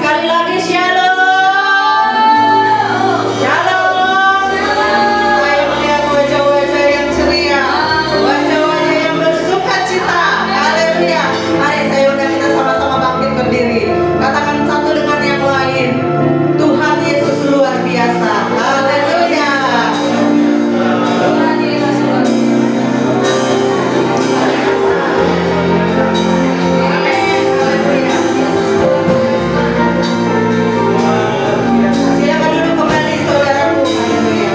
Sekali lagi shalom. Shalom. Saya melihat wajah-wajah yang ceria, wajah-wajah yang bersuka cita. Haleluya. Mari saya undang kita sama-sama bangkit berdiri. Katakan satu dengan yang lain, Tuhan Yesus luar biasa. Haleluya. Tuhan Yesus luar biasa. Silakan duduk kembali saudaraku. Haleluya.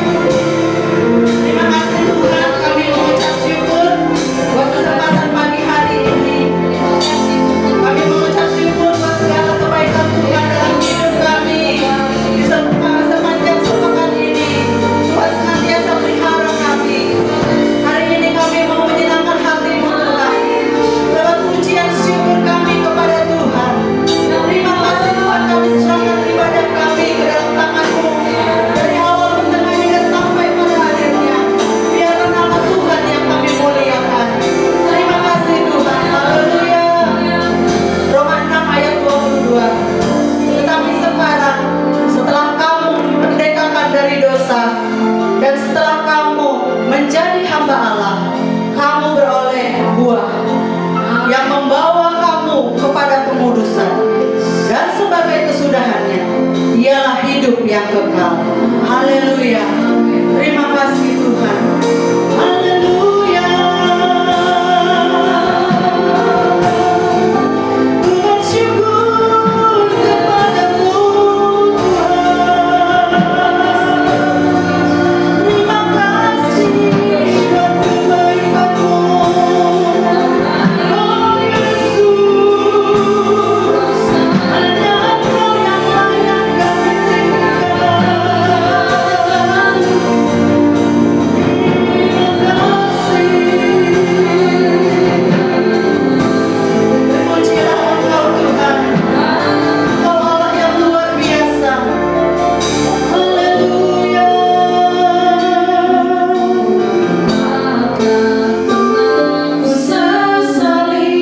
Terima kasih Tuhan, kami mengucap syukur buat kesempatan pagi hari ini. Kami mengucap syukur buat segala kebaikan Tuhan dalam hidup kami. Di sepanjang sepekan ini, Tuhan senantiasa pelihara kami. Hari ini kami mau menyenangkan hati-Mu Tuhan. Lewat pujian syukur kami kepada Tuhan. Terima kasih Tuhan, kami serahkan ibadah kami ke dalam tangan-Mu. Dari awal tengah hingga sampai pada akhirnya, biarlah nama Tuhan yang kami muliakan. Terima kasih Tuhan. Haleluya. Roma 6 ayat 22. Tetapi sekarang, setelah kamu merdekakan dari dosa, dan setelah kamu menjadi hamba Allah, kamu beroleh buah yang membawa kamu kepada pengudusan, dan sebagai kesudahannya ialah hidup yang kekal. Haleluya. Terima kasih Tuhan. Haleluya. Ku bersyukur kepadamu Tuhan. Terima kasih buat kebaikan-Mu. Oh Yesus, hanya Engkau yang layak kami tinggikan. Terima kasih. Terpujilah Engkau Tuhan. Engkau Allah yang luar biasa. Haleluya. Ku sesali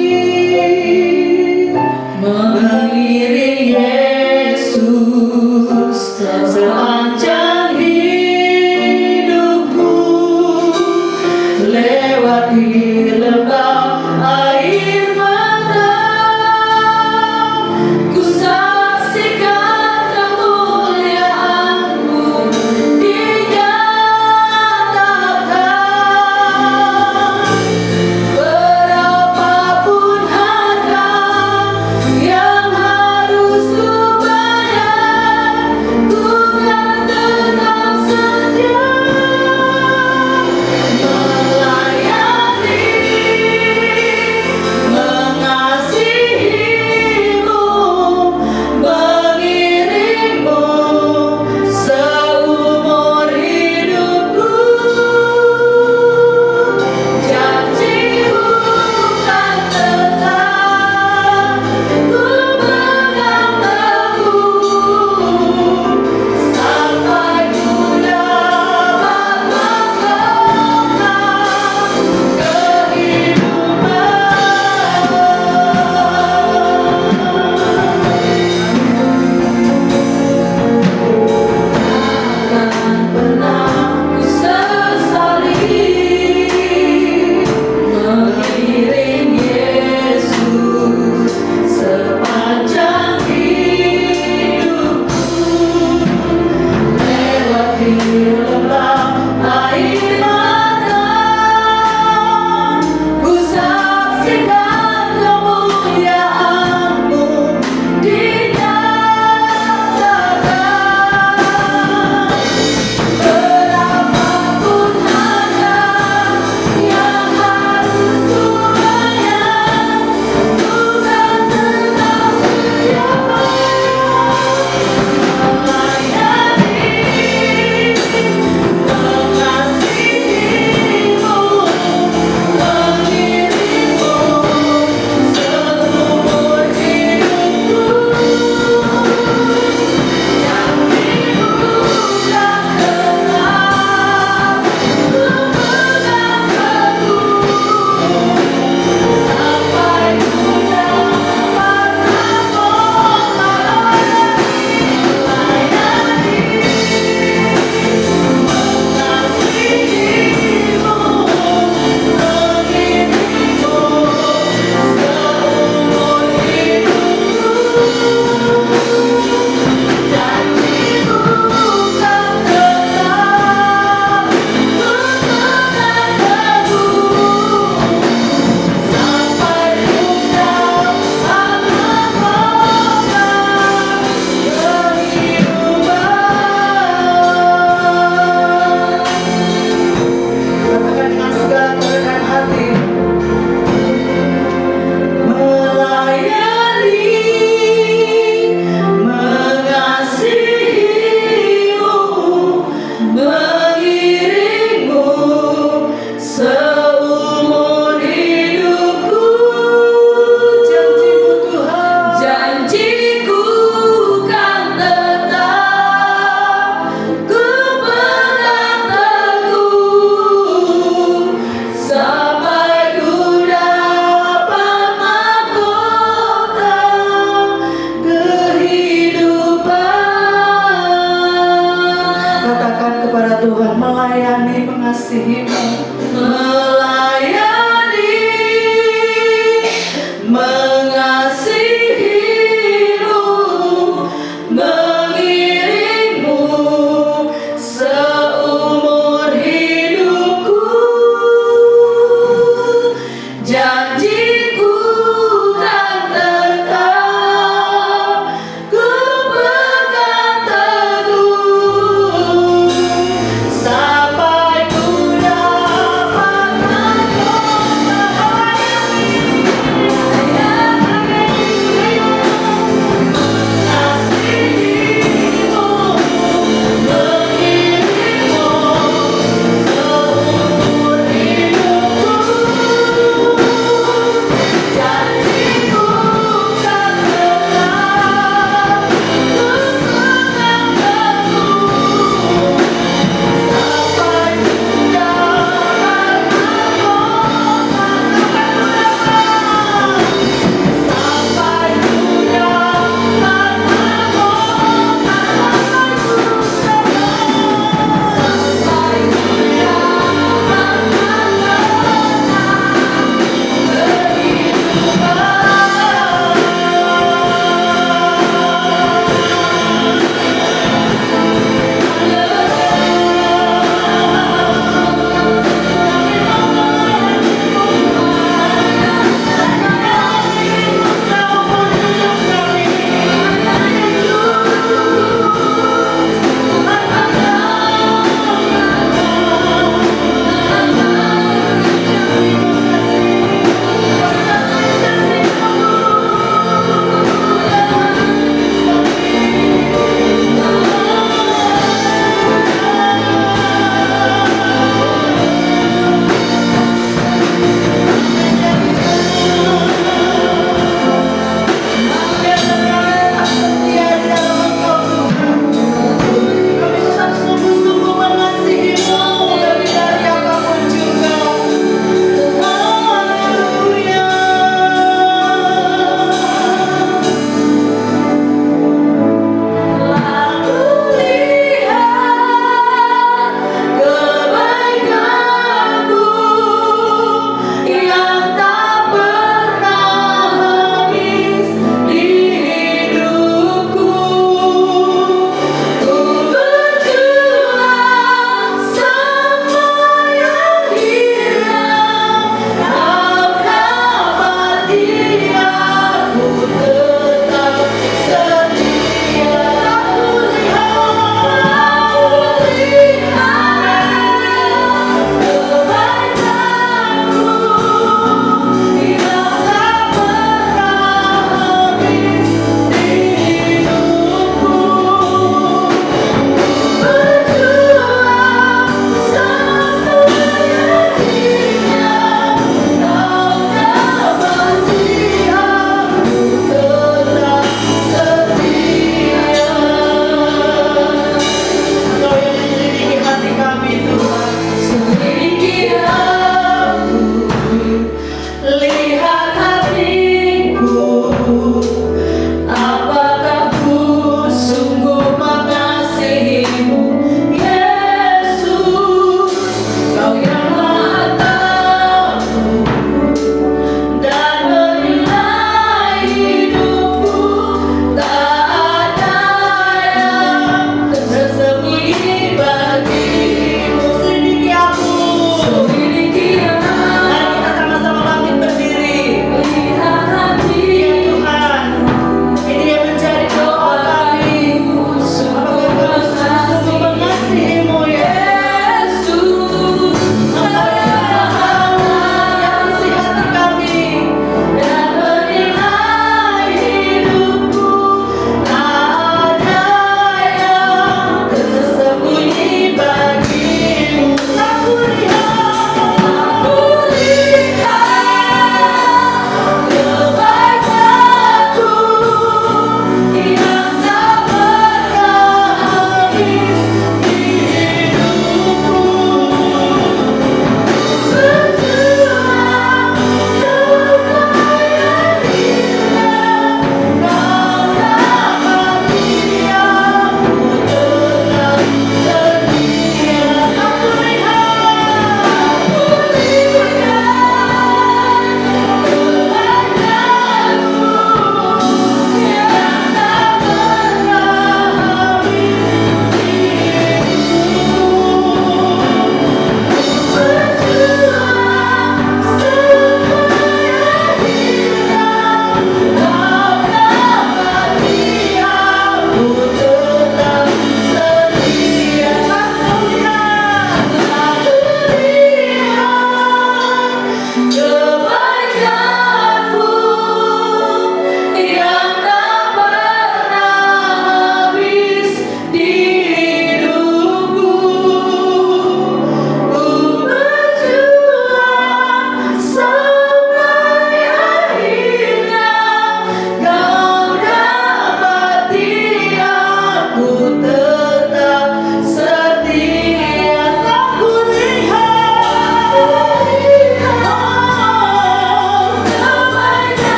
mengiring Yesus sepanjang hidupku, lewati lembah air mata. Ku saksikan kemuliaan-Mu dinyatakan. Berapapun harga yang harus ku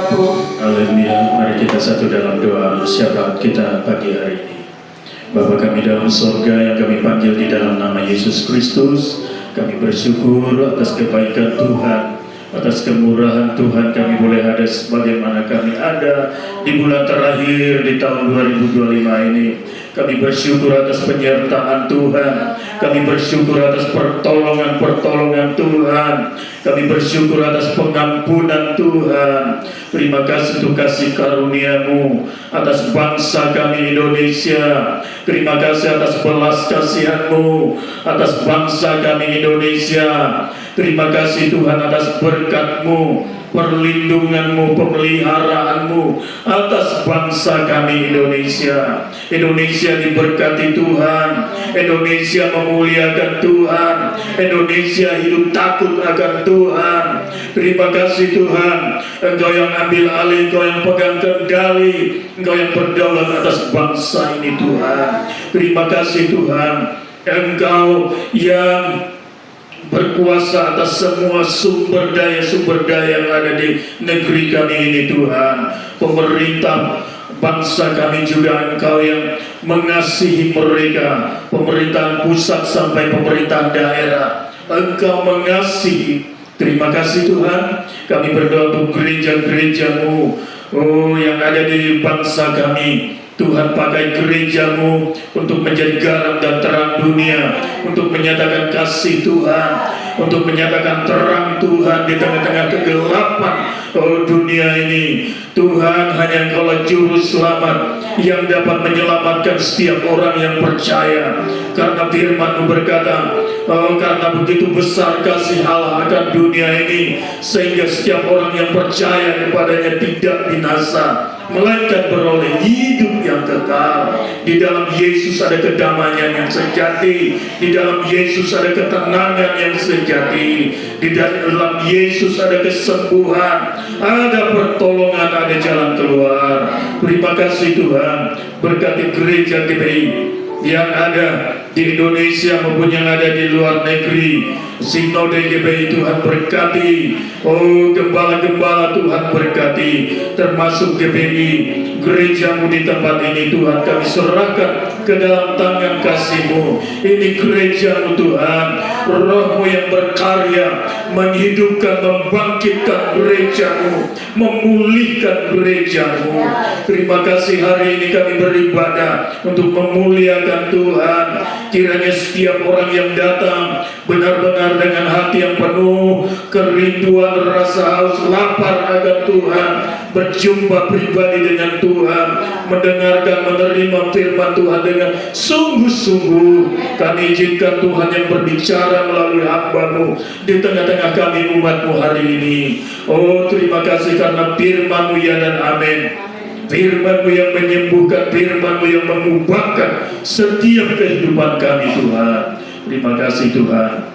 Bapa. Haleluya. Mari kita satu dalam doa syafaat kita pagi hari ini. Bapa kami dalam surga yang kami panggil di dalam nama Yesus Kristus, kami bersyukur atas kebaikan Tuhan, atas kemurahan Tuhan kami boleh ada sebagaimana kami ada di bulan terakhir di tahun 2025 ini. Kami bersyukur atas penyertaan Tuhan, kami bersyukur atas pertolongan-pertolongan Tuhan, kami bersyukur atas pengampunan Tuhan. Terima kasih untuk kasih karunia-Mu atas bangsa kami Indonesia. Terima kasih atas belas kasihan-Mu atas bangsa kami Indonesia. Terima kasih Tuhan atas berkat-Mu, perlindungan-Mu, pemeliharaanmu atas bangsa kami Indonesia. Indonesia diberkati Tuhan, Indonesia memuliakan Tuhan, Indonesia hidup takut akan Tuhan. Terima kasih Tuhan, Engkau yang ambil alih, Engkau yang pegang kendali, Engkau yang berdaulat atas bangsa ini Tuhan. Terima kasih Tuhan, Engkau yang berkuasa atas semua sumber daya yang ada di negeri kami ini Tuhan. Pemerintah bangsa kami juga Engkau yang mengasihi mereka, pemerintahan pusat sampai pemerintahan daerah, Engkau mengasihi. Terima kasih Tuhan, kami berdoa untuk gereja-gereja-Mu yang ada di bangsa kami. Tuhan, pakai gereja-Mu untuk menjadi garam dan terang dunia, untuk menyatakan kasih Tuhan, untuk menyatakan terang Tuhan di tengah-tengah kegelapan dunia ini. Tuhan, hanya Engkaulah juru selamat yang dapat menyelamatkan setiap orang yang percaya. Karena firman-Mu berkata, karena begitu besar kasih Allah akan dunia ini, sehingga setiap orang yang percaya kepadanya tidak binasa, melainkan beroleh hidup yang kekal. Di dalam Yesus ada kedamaian yang sejati, di dalam Yesus ada ketenangan yang sejati, di dalam Yesus ada kesembuhan, ada pertolongan, ada jalan keluar. Terima kasih Tuhan, berkati gereja GBI yang ada di Indonesia maupun yang ada di luar negeri. Sinode GBI Tuhan berkati, gembala-gembala Tuhan berkati, termasuk GBI, gereja-Mu di tempat ini Tuhan, kami serahkan ke dalam tangan kasih-Mu. Ini gereja-Mu Tuhan, Roh-Mu yang berkarya, menghidupkan, membangkitkan gereja-Mu, memulihkan gereja-Mu. Terima kasih hari ini kami beribadah untuk memuliakan Tuhan. Kiranya setiap orang yang datang benar-benar dengan hati yang penuh kerinduan, rasa haus, lapar akan Tuhan, berjumpa pribadi dengan Tuhan, mendengarkan, menerima firman Tuhan dengan sungguh-sungguh. Kami izinkan Tuhan yang berbicara melalui hamba-Mu di tengah-tengah kami umat-Mu hari ini. Terima kasih karena firman-Mu ya dan amin. Firman-Mu yang menyembuhkan, firman-Mu yang mengubahkan setiap kehidupan kami Tuhan. Terima kasih Tuhan,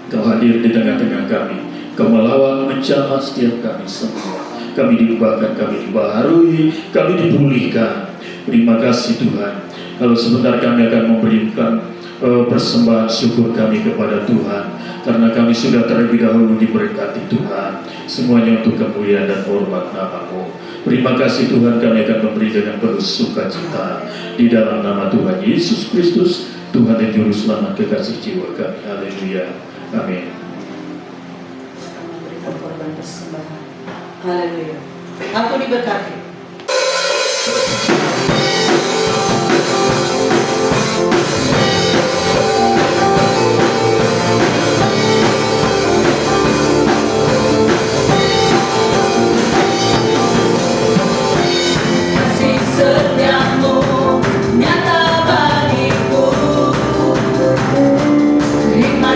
Kau hadir di tengah-tengah kami, Kau melawat menjamah setiap kami semua. Kami diubahkan, kami dibaharui, kami dipulihkan. Terima kasih Tuhan. Lalu sebentar kami akan memberikan persembahan syukur kami kepada Tuhan, karena kami sudah terlebih dahulu diberkati Tuhan. Semuanya untuk kemuliaan dan hormat nama-Mu. Terima kasih Tuhan, kami akan memberi dengan penuh sukacita di dalam nama Tuhan Yesus Kristus, Tuhan dan Juru Selamat kekasih jiwa kami. Haleluya. Amin. Memberikan korban persembahan. Haleluya. Aku diberkati. Terima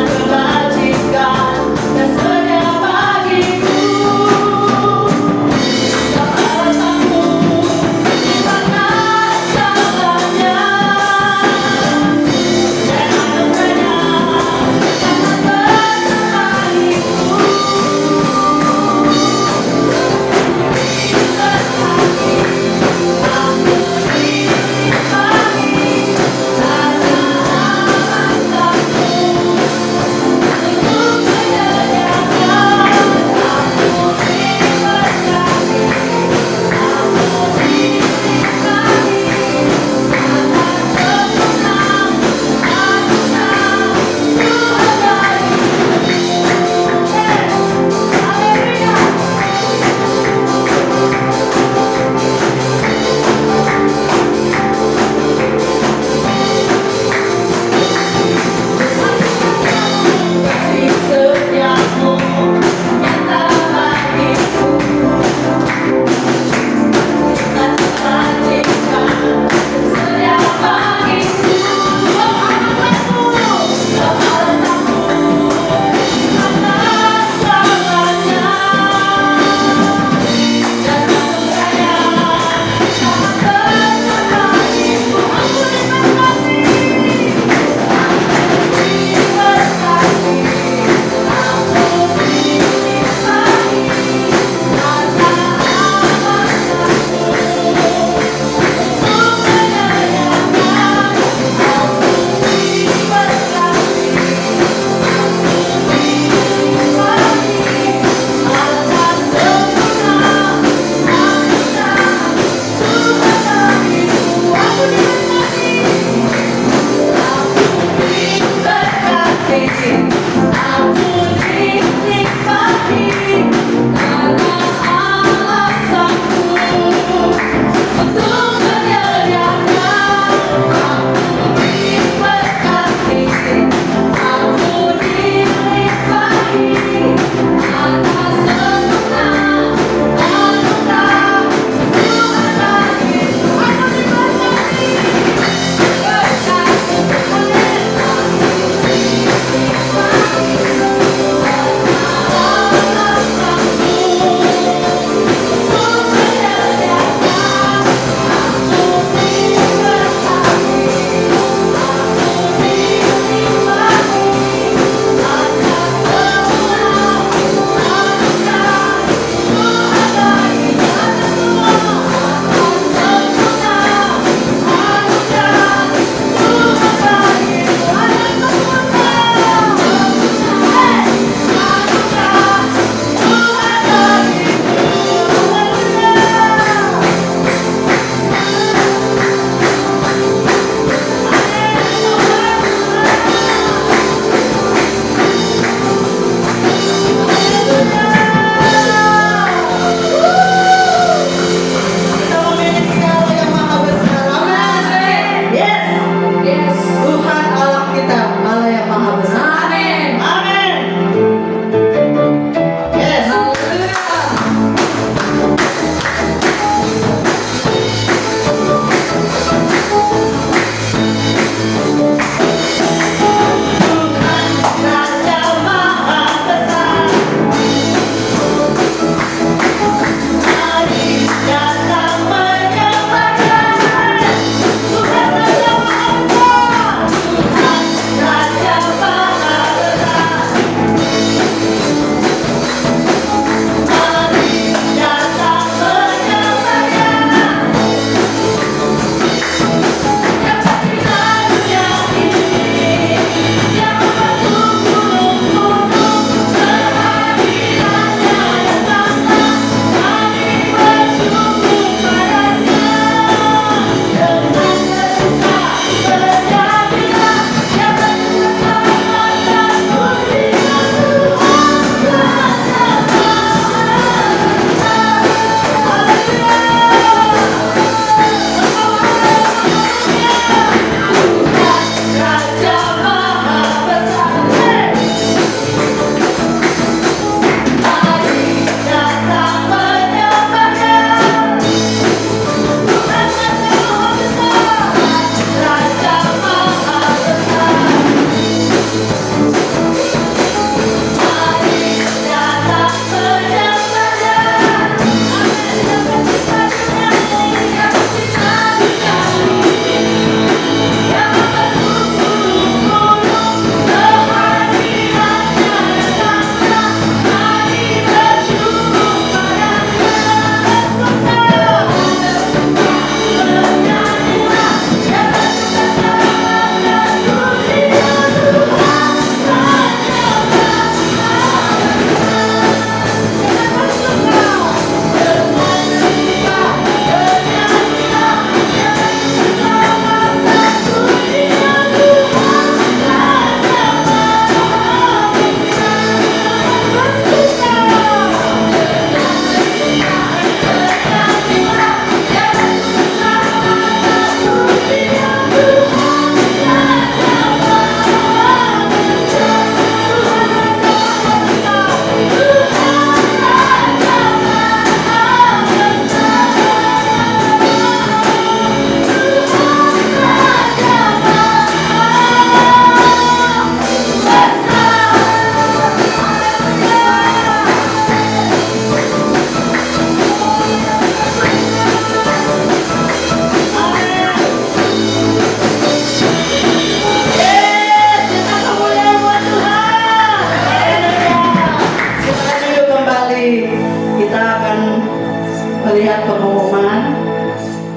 pengumuman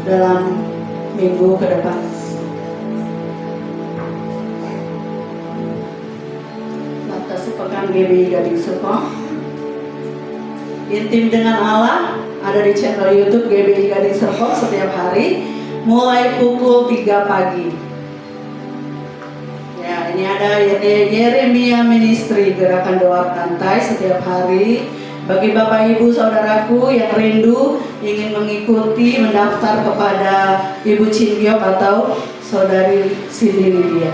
dalam minggu ke depan. Lantas pekan GBI Gading Serpong. Intim dengan Allah ada di channel YouTube GBI Gading Serpong setiap hari mulai pukul 3 pagi. Ya, ini ada Yeremia Ministry, gerakan doa santai setiap hari. Bagi Bapak Ibu Saudaraku yang rindu ingin mengikuti, mendaftar kepada Ibu Cingyok atau Saudari Cindy Lydia.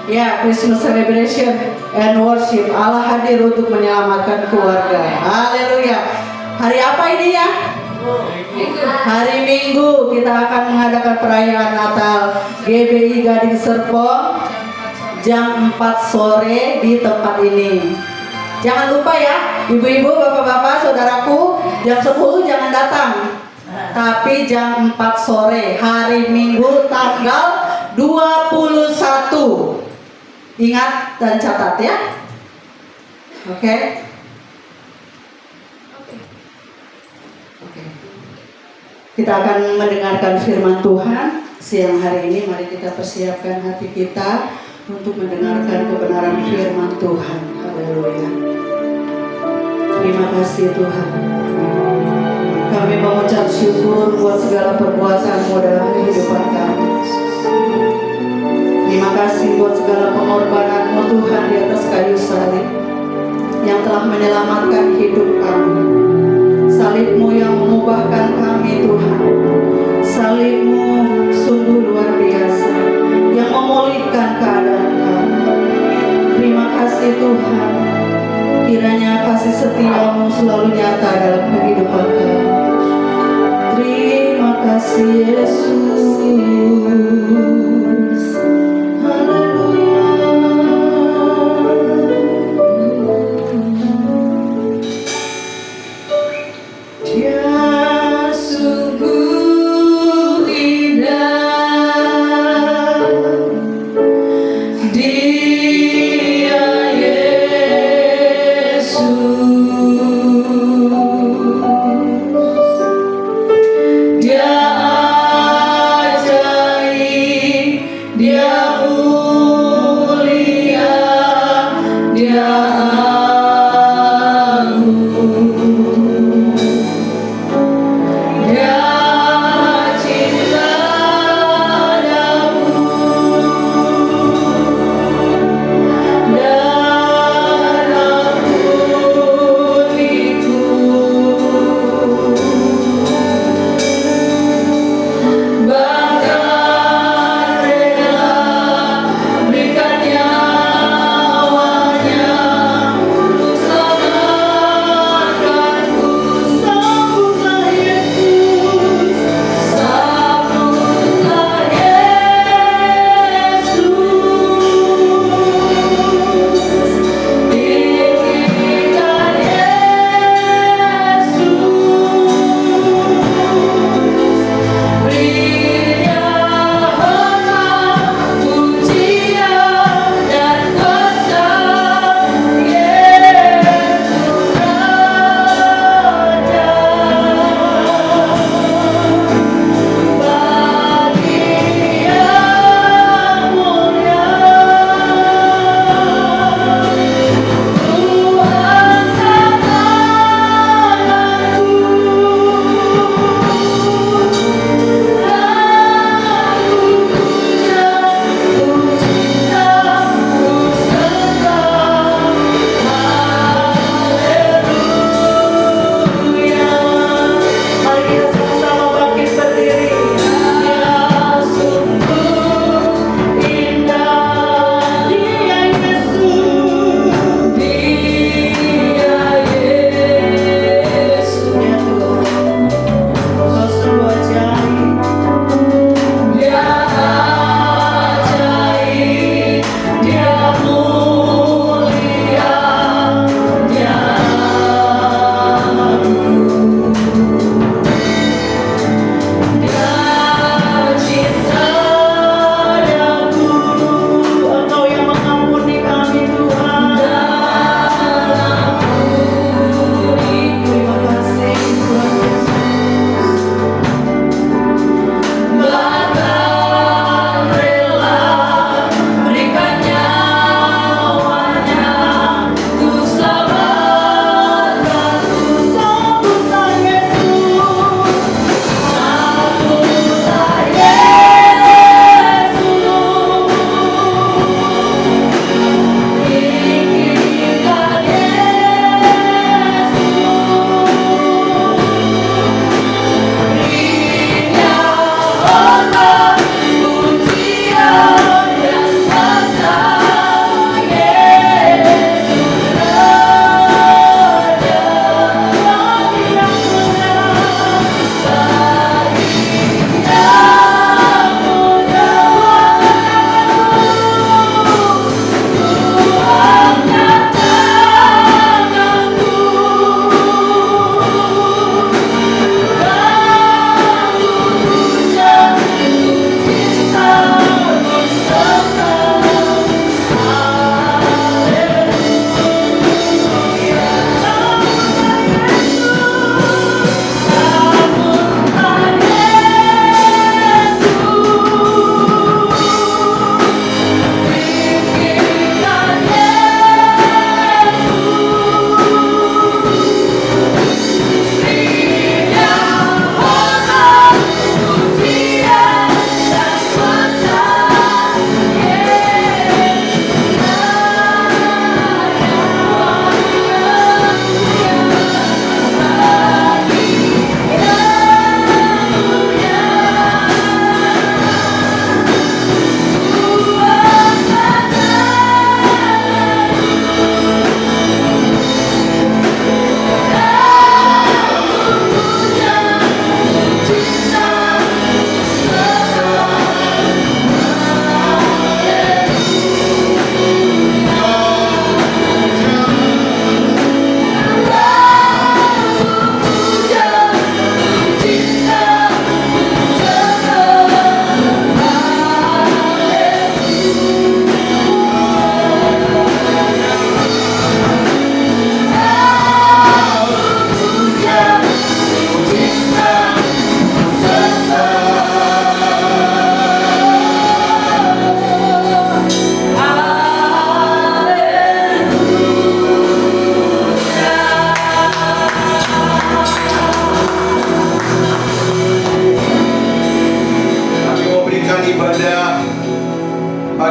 Ya, Christmas Celebration and Worship, Allah hadir untuk menyelamatkan keluarga. Haleluya. Hari apa ini ya? Hari Minggu kita akan mengadakan perayaan Natal GBI Gading Serpong jam 4 sore di tempat ini. Jangan lupa ya, ibu-ibu, bapak-bapak, saudaraku, jam 10 jangan datang. Tapi jam 4 sore, hari Minggu tanggal 21. Ingat dan catat ya. Oke. Kita akan mendengarkan firman Tuhan siang hari ini. Mari kita persiapkan hati kita untuk mendengarkan kebenaran firman Tuhan. Haleluya. Terima kasih Tuhan. Kami mengucap syukur buat segala perbuatan-Mu dalam kehidupan kami. Terima kasih buat segala pengorbanan-Mu Tuhan di atas kayu salib yang telah menyelamatkan hidup kami. Salib-Mu yang mengubahkan kami Tuhan. Salib-Mu sungguh luar biasa yang memulihkan keadaan kami. Terima kasih Tuhan. Kiranya kasih setia-Mu selalu nyata dalam kehidupan kami. Terima kasih Yesus. Haleluya. Dia sungguh indah. Dia Yesus. Dia ajaib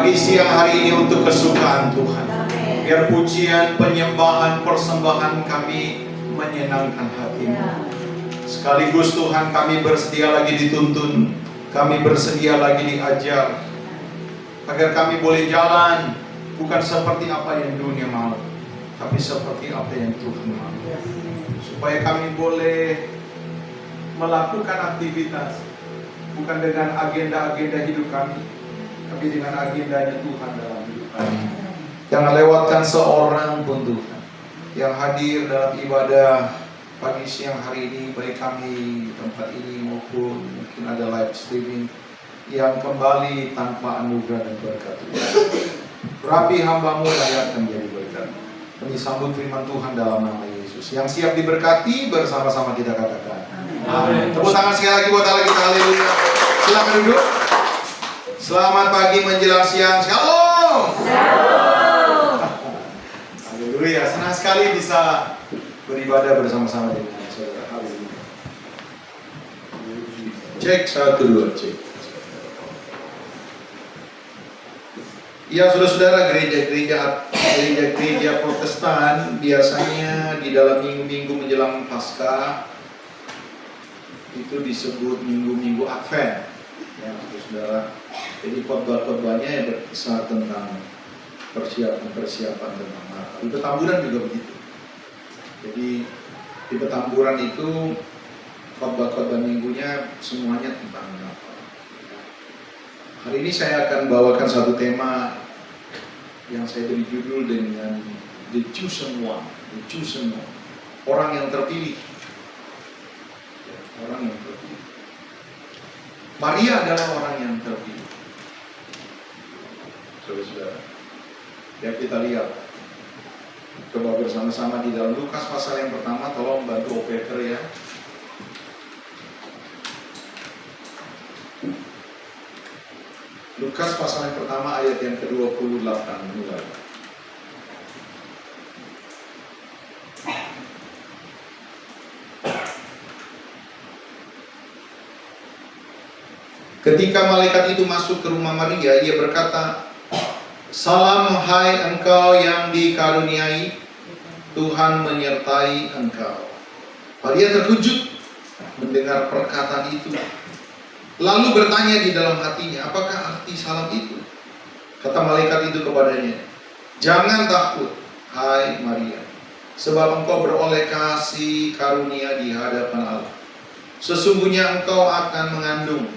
Pagi siang hari ini untuk kesukaan Tuhan. Biar pujian, penyembahan, persembahan kami menyenangkan hati-Mu. Sekaligus Tuhan, kami bersedia lagi dituntun, kami bersedia lagi diajar, agar kami boleh jalan bukan seperti apa yang dunia mau, tapi seperti apa yang Tuhan mau. Supaya kami boleh melakukan aktivitas bukan dengan agenda-agenda hidup kami, tapi dengan agendanya Tuhan dalam hidup kami. Jangan lewatkan seorang pun Tuhan yang hadir dalam ibadah pagi siang hari ini, baik kami di tempat ini maupun mungkin ada live streaming yang kembali tanpa anugerah dan berkat Tuhan. Rapi hamba-Mu layak menjadi berkat. Kami sambut firman Tuhan dalam nama Yesus. Yang siap diberkati bersama-sama kita katakan amin. Tepuk tangan sekali lagi buat Allah kita, haleluya. Silakan duduk. Selamat pagi menjelang siang. Shalom. Haleluya. Senang sekali bisa beribadah bersama-sama dengan saudara. Haleluya. Cek 1 2 cek. Ya saudara-saudara, gereja Protestan biasanya di dalam minggu-minggu menjelang Paskah itu disebut minggu-minggu Advent. Ya saudara, jadi khotbah-khotbahnya yang berkisar tentang persiapan tentang Natal. Di Petamburan juga begitu. Jadi di Petamburan itu khotbah-khotbah minggunya semuanya tentang Natal. Hari ini saya akan bawakan satu tema yang saya beri judul dengan The Chosen One, orang yang terpilih. Orang yang terpilih. Maria adalah orang yang terpilih. Saudara-saudara, ya kita lihat. Coba bersama-sama di dalam Lukas pasal yang pertama, tolong bantu operator ya. Lukas pasal yang pertama ayat yang ke-28 mulai. Ketika malaikat itu masuk ke rumah Maria, ia berkata, "Salam hai engkau yang dikaruniai, Tuhan menyertai engkau." Maria terkejut mendengar perkataan itu, lalu bertanya di dalam hatinya, apakah arti salam itu? Kata malaikat itu kepadanya, "Jangan takut, hai Maria, sebab engkau beroleh kasih karunia di hadapan Allah. Sesungguhnya engkau akan mengandung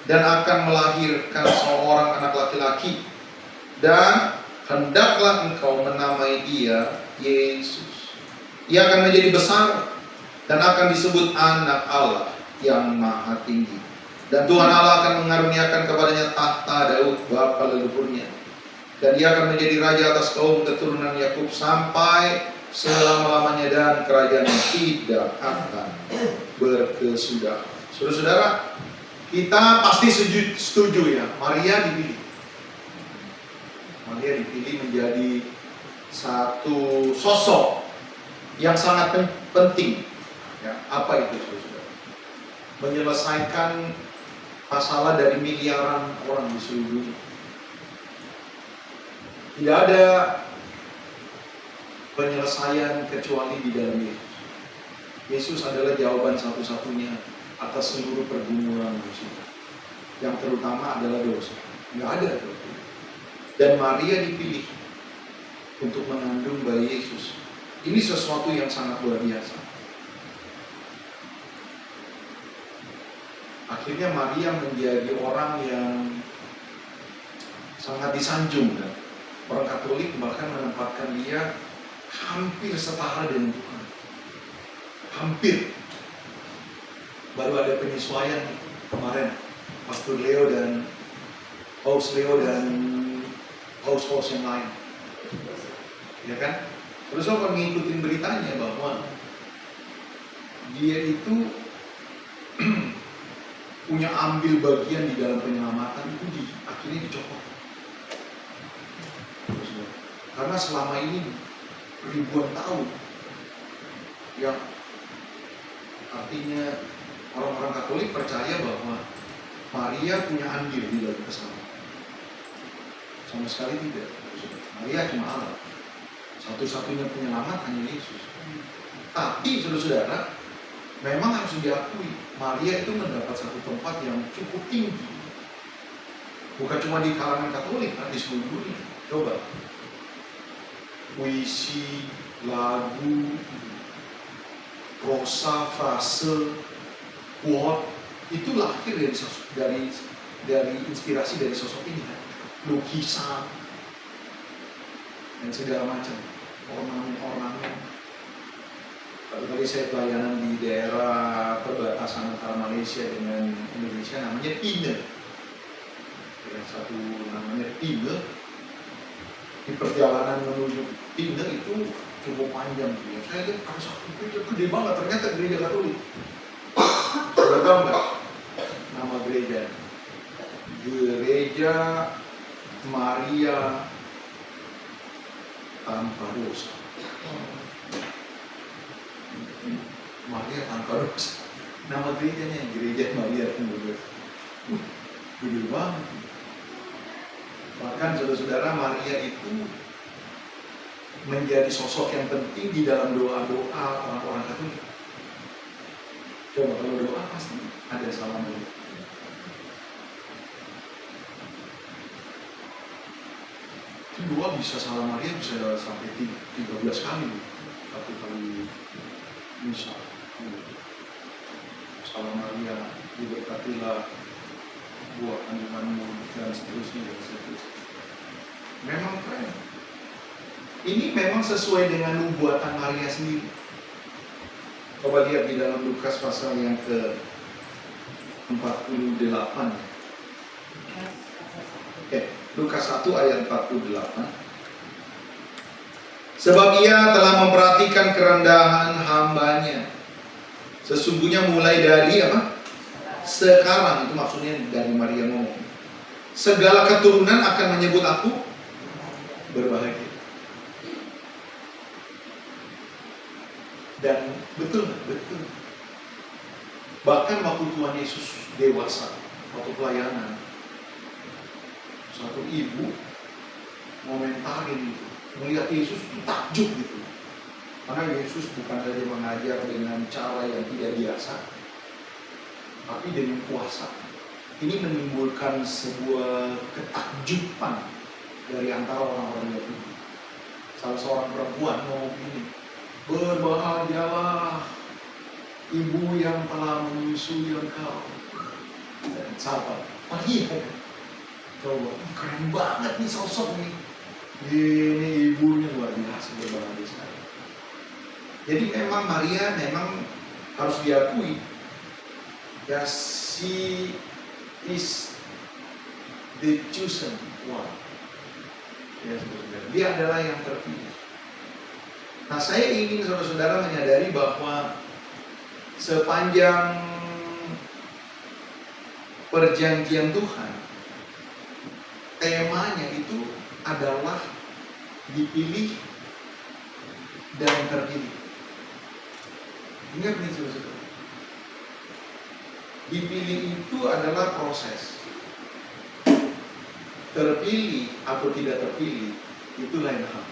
dan akan melahirkan seorang anak laki-laki, dan hendaklah engkau menamai dia Yesus. Ia akan menjadi besar dan akan disebut anak Allah yang maha tinggi. Dan Tuhan Allah akan mengaruniakan kepadanya tahta Daud bapa leluhurnya, dan ia akan menjadi raja atas kaum keturunan Yakub sampai selama-lamanya, dan kerajaannya tidak akan berkesudahan." Saudara-saudara, kita pasti setuju ya, Maria dipilih. Maria dipilih menjadi satu sosok yang sangat penting. Ya, apa itu saudara? Menyelesaikan masalah dari miliaran orang di seluruh dunia. Tidak ada penyelesaian kecuali di dalam Yesus. Yesus adalah jawaban satu-satunya atas seluruh pergumulan manusia, yang terutama adalah dosa. Nggak ada dosa. Dan Maria dipilih untuk mengandung bayi Yesus. Ini sesuatu yang sangat luar biasa. Akhirnya Maria menjadi orang yang sangat disanjung, kan? Orang Katolik bahkan menempatkan dia hampir setara dengan Tuhan. Hampir. Baru ada penyesuaian kemarin, Pastor Leo dan Paus Leo dan Paus yang lain, ya kan? Terus aku ngikutin beritanya bahwa dia itu punya ambil bagian di dalam penyelamatan itu akhirnya dicopot. Karena selama ini ribuan tahun, yang artinya orang-orang Katolik percaya bahwa Maria punya andil di dalam keselamatan. Sama sekali tidak. Maria cuma alat. Satu-satunya penyelamat hanya Yesus. Tapi saudara-saudara, memang harus diakui, Maria itu mendapat satu tempat yang cukup tinggi. Bukan cuma di kalangan Katolik, di seluruh dunia. Coba. Puisi, lagu, prosa, frase, quote, itu lahir dari inspirasi dari sosok ini kan. Lukisan dan segala macam, ornamen-ornamen. Kalau tadi saya pelayanan di daerah perbatasan antara Malaysia dengan Indonesia, namanya Pine. Yang satu namanya Pine. Di perjalanan menuju Pine itu cukup panjang. Saya lihat ada satu gereja gede banget, ternyata gereja Katolik. Sudah tahu nggak nama gereja? Gereja Maria Tanpa Dosa. Maria Tanpa Dosa. Nama gerejanya Gereja Maria Tanpa Dosa. Gede banget. Bahkan saudara-saudara, Maria itu menjadi sosok yang penting di dalam doa-doa orang-orang Katolik. Coba kalau doa pasti ada salam Maria. Doa bisa salam Maria bisa sampai 13 kali. Satu kali misa. Salam Maria, diberkatilah buah kandunganmu, dan seterusnya. Memang keren. Ini memang sesuai dengan nubuatan Maria sendiri. Coba lihat di dalam Lukas pasal yang ke-48. Lukas 1 ayat 48. Sebab ia telah memperhatikan kerendahan hambanya. Sesungguhnya mulai dari apa? Sekarang, itu maksudnya dari Maria ngomong. Segala keturunan akan menyebut aku berbahagia. Dan betul. Bahkan waktu Tuhan Yesus dewasa, waktu pelayanan, satu ibu komentarin gitu, melihat Yesus itu takjub gitu. Karena Yesus bukan saja mengajar dengan cara yang tidak biasa, tapi dengan kuasa. Ini menimbulkan sebuah ketakjuban dari antara orang-orang Yahudi. Salah seorang perempuan ngomong ini, berbahagialah ibu yang telah menyusui engkau. Dan sahabat, iya. Coba, keren banget nih sosok nih. Ini ibunya luar biasa, berbahagia sekali. Jadi memang Maria memang harus diakui, ya, she is the chosen one. Ya, dia adalah yang terpilih. Nah, saya ingin saudara-saudara menyadari bahwa sepanjang perjanjian Tuhan, temanya itu adalah dipilih dan terpilih. Ingat nih saudara-saudara, dipilih itu adalah proses. Terpilih atau tidak terpilih itu lain hal.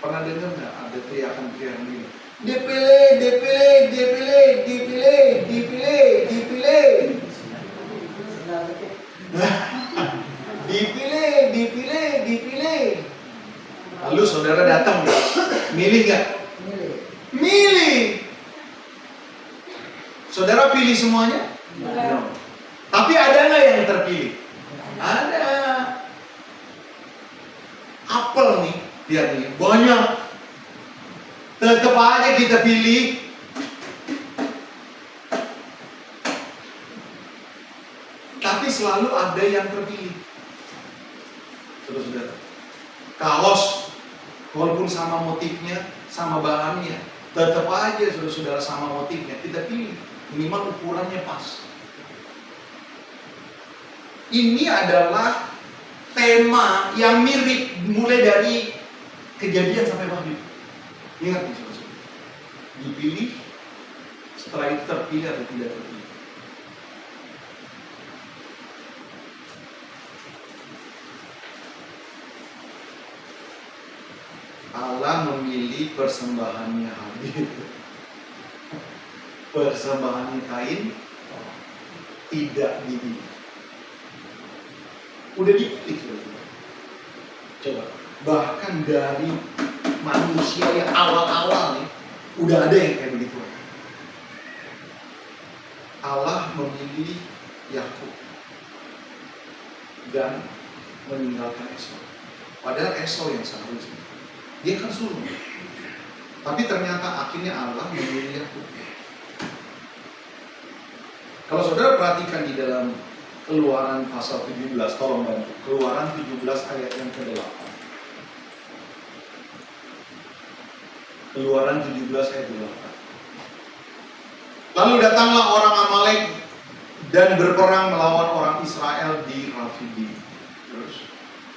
Pernah dengar nggak ada teriakan-teriakan ini? Dipilih, dipilih, dipilih, dipilih, dipilih, dipilih. Dipilih, dipilih, dipilih. Lalu saudara datang nggak? Milih nggak? Milih. Saudara pilih semuanya? No. Tapi ada nggak yang terpilih? Ada. Apel nih, lihat nih, banyak. Tetap aja kita pilih. Tapi selalu ada yang terpilih. Saudara-saudara, kaos, walaupun sama motifnya, sama bahannya, tetap aja saudara-saudara sama motifnya, kita pilih. Minimal ukurannya pas. Ini adalah tema yang mirip mulai dari Kejadian sampai Wahyu. Ingat nih saudara-saudara, dipilih, setelah itu terpilih atau tidak terpilih. Allah memilih persembahannya Habil. Persembahannya Kain tidak dipilih. Udah dipilih saudara. Coba, bahkan dari manusia yang awal-awal nih, udah ada yang kayak begitu. Allah memilih Yakub dan meninggalkan Esau. Padahal Esau yang seharusnya. Dia kan sulung. Tapi ternyata akhirnya Allah memilih Yakub. Kalau saudara perhatikan di dalam Keluaran pasal 17, tolong bantu. Keluaran 17 ayat yang ke-8. Keluaran 17 ayat 8. Lalu datanglah orang Amalek dan berperang melawan orang Israel di Rafidim. Terus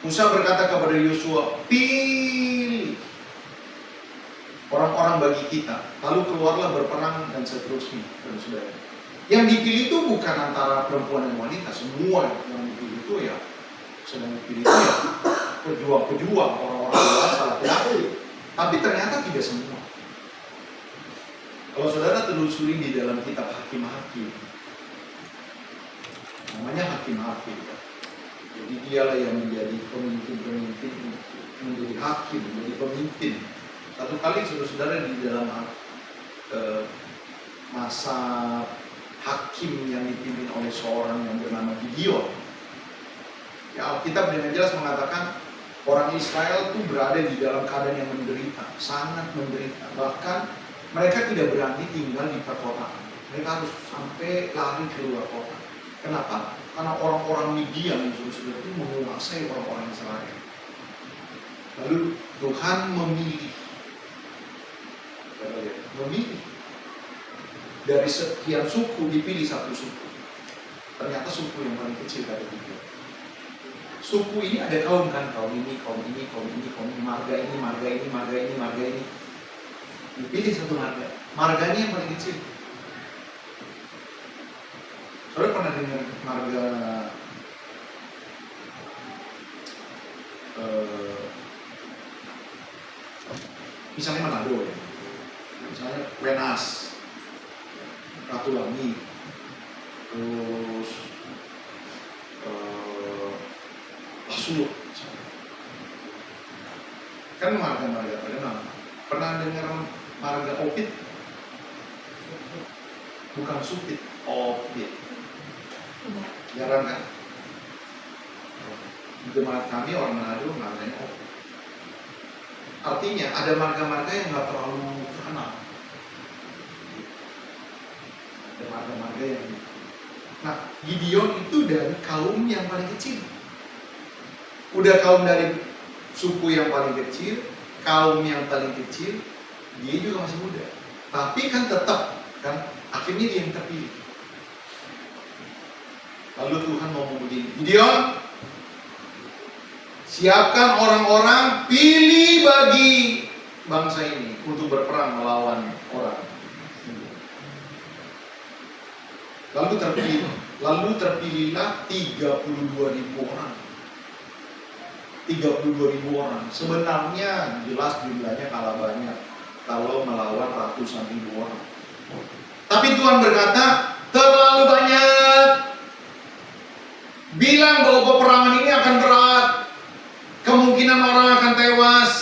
Musa berkata kepada Yosua, pilih orang-orang bagi kita, lalu keluarlah berperang dan seterusnya. Saudara, yang dipilih itu bukan antara perempuan dan wanita, semua yang dipilih itu ya sedang dipilih itu ya pejuang-pejuang, orang-orang dewasa, laki-laki. Tapi ternyata tidak semua. Kalau saudara telusuri di dalam kitab Hakim-Hakim, namanya Hakim-Hakim. Jadi dialah yang menjadi pemimpin-pemimpin, menjadi hakim, menjadi pemimpin. Satu kali saudara-saudara di dalam masa hakim yang dipimpin oleh seorang yang bernama Gideon. Ya, Alkitab dengan jelas mengatakan orang Israel itu berada di dalam keadaan yang menderita, sangat menderita. Bahkan mereka tidak berani tinggal di perkotaan. Mereka harus sampai lari keluar kota. Kenapa? Karena orang-orang Midian yang sudah itu menguasai orang-orang Israel. Lalu Tuhan memilih. Dari sekian suku dipilih satu suku. Ternyata suku yang paling kecil dari itu. Suku ini ada kaum kan, kaum ini, kaum ini, kaum ini, kaum ini, marga ini, marga ini, marga ini, marga ini. Dipilih satu marga. Marganya yang paling kecil. Saudara pernah dengar marga misalnya Manado ya, misalnya Wenas, Ratulangi, terus Lasur, kan marga-marga terkenal. Pernah dengar marga Opit? Bukan Supit, Opit. Jarang kan? Di tempat kami orang Manado marganya Opit. Artinya ada marga-marga yang nggak terlalu terkenal. Ada marga-marga yang. Nah, Gideon itu dari kaum yang paling kecil. Udah kaum dari suku yang paling kecil, kaum yang paling kecil, dia juga masih muda. Tapi kan tetap kan akhirnya dia yang terpilih. Lalu Tuhan ngomong begini, Gideon, siapkan orang-orang, pilih bagi bangsa ini untuk berperang melawan orang. Lalu terpilihlah 32.000 orang. 32.000 orang. Sebenarnya jelas jumlahnya kalah banyak kalau melawan ratusan ribu orang. Tapi Tuhan berkata, terlalu banyak. Bilang bahwa peperangan ini akan berat. Kemungkinan orang akan tewas.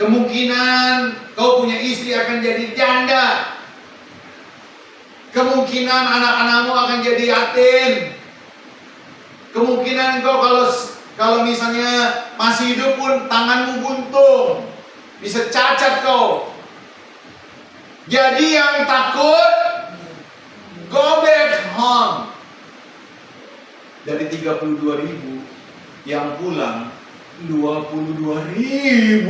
Kemungkinan kau punya istri akan jadi janda. Kemungkinan anak-anakmu akan jadi yatim. Kemungkinan kau kalau misalnya masih hidup pun tanganmu buntung. Bisa cacat kau. Jadi yang takut, go back home. Dari 32.000 yang pulang 22.000.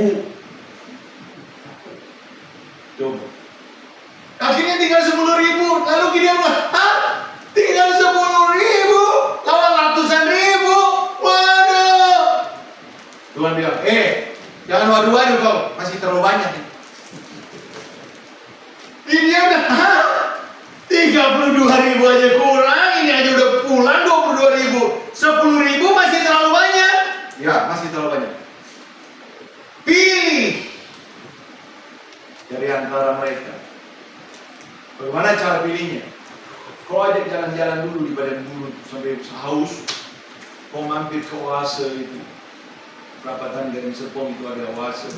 Coba. Akhirnya tinggal 10.000. Lalu Gideon bilang, tinggal 10.000 lawan ratusan ribu. Waduh. Tuhan bilang, jangan waduh-waduh kau, masih terlalu banyak nih. Gideon udah 32.000 aja kurang, ini aja udah pulang 22.000. 10.000 masih terlalu banyak. Ya, masih terlalu banyak. Pilih Kau ajak jalan-jalan dulu di badan gurun sampai haus. Kau mampir ke oase itu. Perapatan Gading Serpong itu ada oase.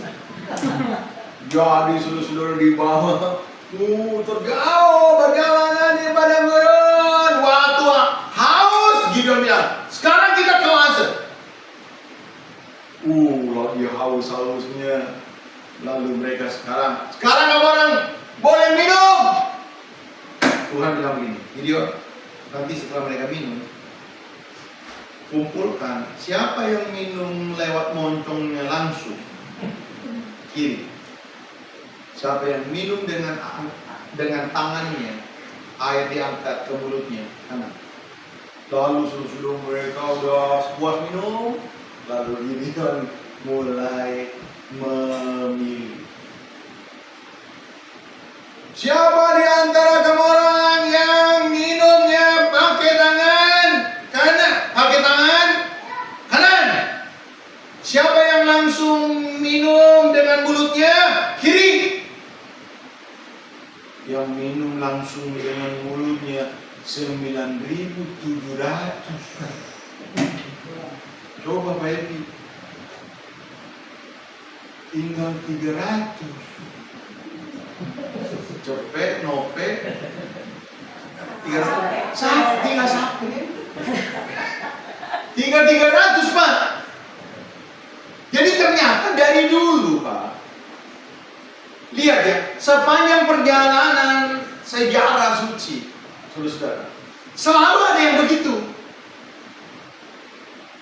Jadi saudara-saudara di bawah. Terjauh perjalanan di badan gurun. Waktu haus, Gideon bilang, sekarang kita ke oase. Lagi haus-hausnya. Lalu mereka sekarang apa orang boleh minum? Tuhan bilang begini, Gideon, nanti setelah mereka minum, kumpulkan siapa yang minum lewat moncongnya langsung kiri, siapa yang minum dengan tangannya air diangkat ke mulutnya kanan. Lalu sudah mereka udah puas minum, lalu Gideon mulai memilih. Siapa di antara kamu orang yang minumnya pakai tangan kanan? Pakai tangan kanan. Siapa yang langsung minum dengan mulutnya kiri? Yang minum langsung dengan mulutnya 9.700. Coba Pak Epi, tinggal 300. Cepet, nope, tinggal satu. Tinggal 300 Pak. Jadi ternyata dari dulu Pak, lihat ya, sepanjang perjalanan sejarah suci, saudara, selalu ada yang begitu.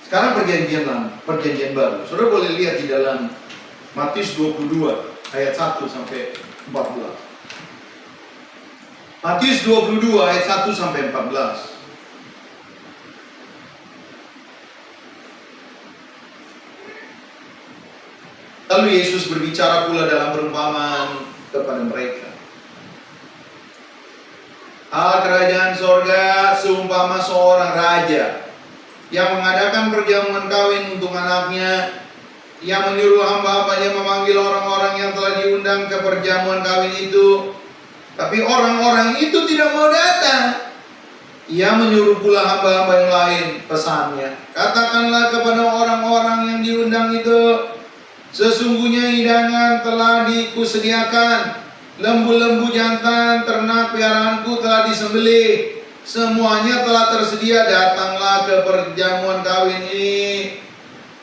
Sekarang perjanjian lama, perjanjian baru. Saudara boleh lihat di dalam Matius 22 ayat 1 sampai 14. Matius 22 ayat 1 sampai 14. Lalu Yesus berbicara pula dalam perumpamaan kepada mereka. Kerajaan sorga seumpama seorang raja yang mengadakan perjamuan kawin untuk anaknya. Ia menyuruh hamba-hambanya memanggil orang-orang yang telah diundang ke perjamuan kawin itu. Tapi orang-orang itu tidak mau datang. Ia menyuruh pula hamba-hamba yang lain, pesannya, katakanlah kepada orang-orang yang diundang itu, sesungguhnya hidangan telah dikusediakan, lembu-lembu jantan ternak peliharaanku telah disembelih, semuanya telah tersedia, datanglah ke perjamuan kawin ini.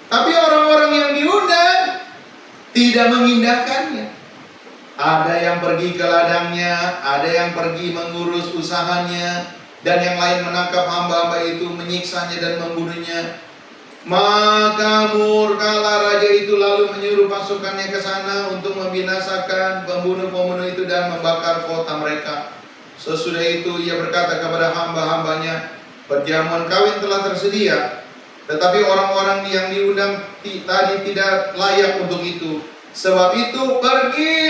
Tapi orang-orang yang diundang tidak mengindahkannya. Ada yang pergi ke ladangnya, ada yang pergi mengurus usahanya, dan yang lain menangkap hamba-hamba itu, menyiksanya dan membunuhnya. Maka murkalah raja itu lalu menyuruh pasukannya ke sana untuk membinasakan pembunuh-pembunuh itu dan membakar kota mereka. Sesudah itu ia berkata kepada hamba-hambanya, perjamuan kawin telah tersedia, tetapi orang-orang yang diundang tadi tidak layak untuk itu. Sebab itu pergi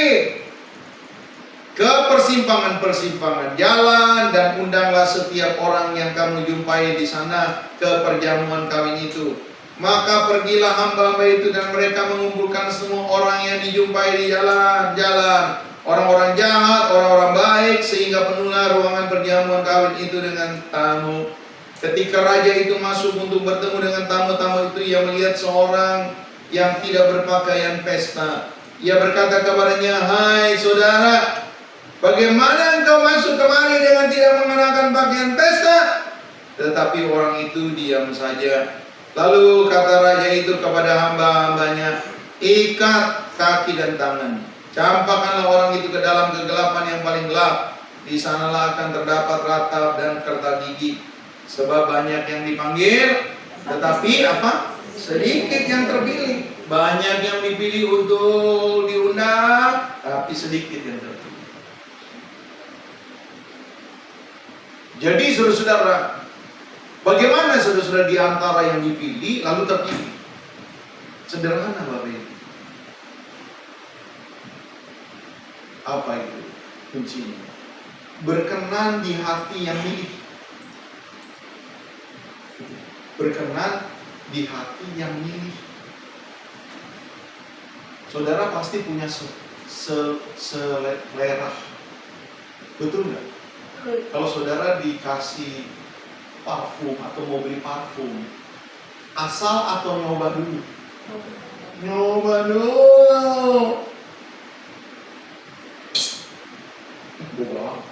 ke persimpangan-persimpangan jalan dan undanglah setiap orang yang kamu jumpai di sana ke perjamuan kawin itu. Maka pergilah hamba-hamba itu dan mereka mengumpulkan semua orang yang dijumpai di jalan-jalan, orang-orang jahat, orang-orang baik, sehingga penuhlah ruangan perjamuan kawin itu dengan tamu. Ketika raja itu masuk untuk bertemu dengan tamu-tamu itu, ia melihat seorang yang tidak berpakaian pesta. Ia berkata kepadanya, hai saudara, bagaimana engkau masuk kemari dengan tidak mengenakan pakaian pesta? Tetapi orang itu diam saja. Lalu kata raja itu kepada hamba-hambanya, ikat kaki dan tangan, campakkanlah orang itu ke dalam kegelapan yang paling gelap. Di sanalah akan terdapat ratap dan kerta gigi. Sebab banyak yang dipanggil, tetapi apa? Sedikit yang terpilih. Banyak yang dipilih untuk diundang, tapi sedikit yang terpilih. Jadi saudara-saudara, bagaimana saudara-saudara di antara yang dipilih lalu terpilih? Sederhana Bapak Ibu. Apa itu kuncinya? Berkenan di hati yang milih. Berkenan di hati yang milih. Saudara pasti punya selera, betul nggak? Kalau saudara dikasih parfum atau mau beli parfum, asal atau nyoba dulu? Nyoba dulu. Bohong.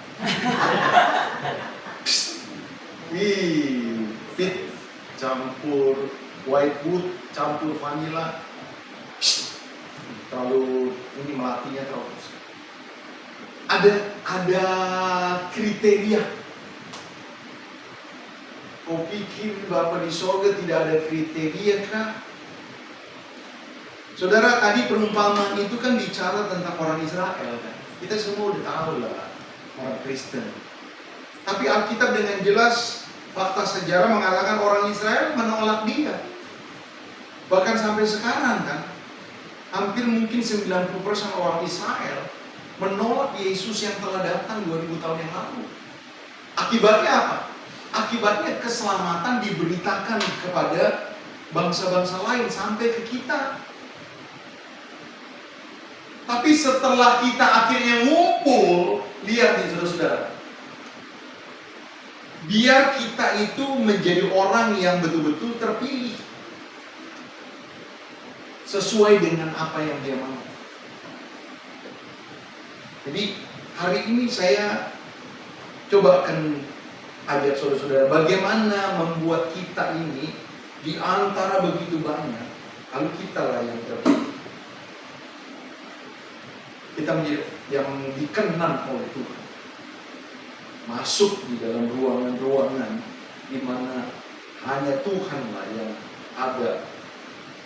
Fit campur white wood campur vanilla. Terlalu ini melatinya terlalu. Ada kriteria. Kau pikir Bapa di sorga tidak ada kriteria kah? Saudara, tadi perumpamaan itu kan bicara tentang orang Israel kan. Kita semua udah tahu lah orang Kristen. Tapi Alkitab dengan jelas fakta sejarah mengatakan orang Israel menolak dia. Bahkan sampai sekarang kan, hampir mungkin 90% orang Israel menolak Yesus yang telah datang 2000 tahun yang lalu. Akibatnya apa? Akibatnya keselamatan diberitakan kepada bangsa-bangsa lain sampai ke kita. Tapi setelah kita akhirnya ngumpul, lihat nih saudara-saudara. Biar kita itu menjadi orang yang betul-betul terpilih. Sesuai dengan apa yang dia mau. Jadi hari ini saya coba akan ajak saudara-saudara bagaimana membuat kita ini di antara begitu banyak, lalu kita lah yang terpilih. Kita menjadi yang dikenan oleh Tuhan. Masuk di dalam ruangan-ruangan di mana hanya Tuhanlah yang ada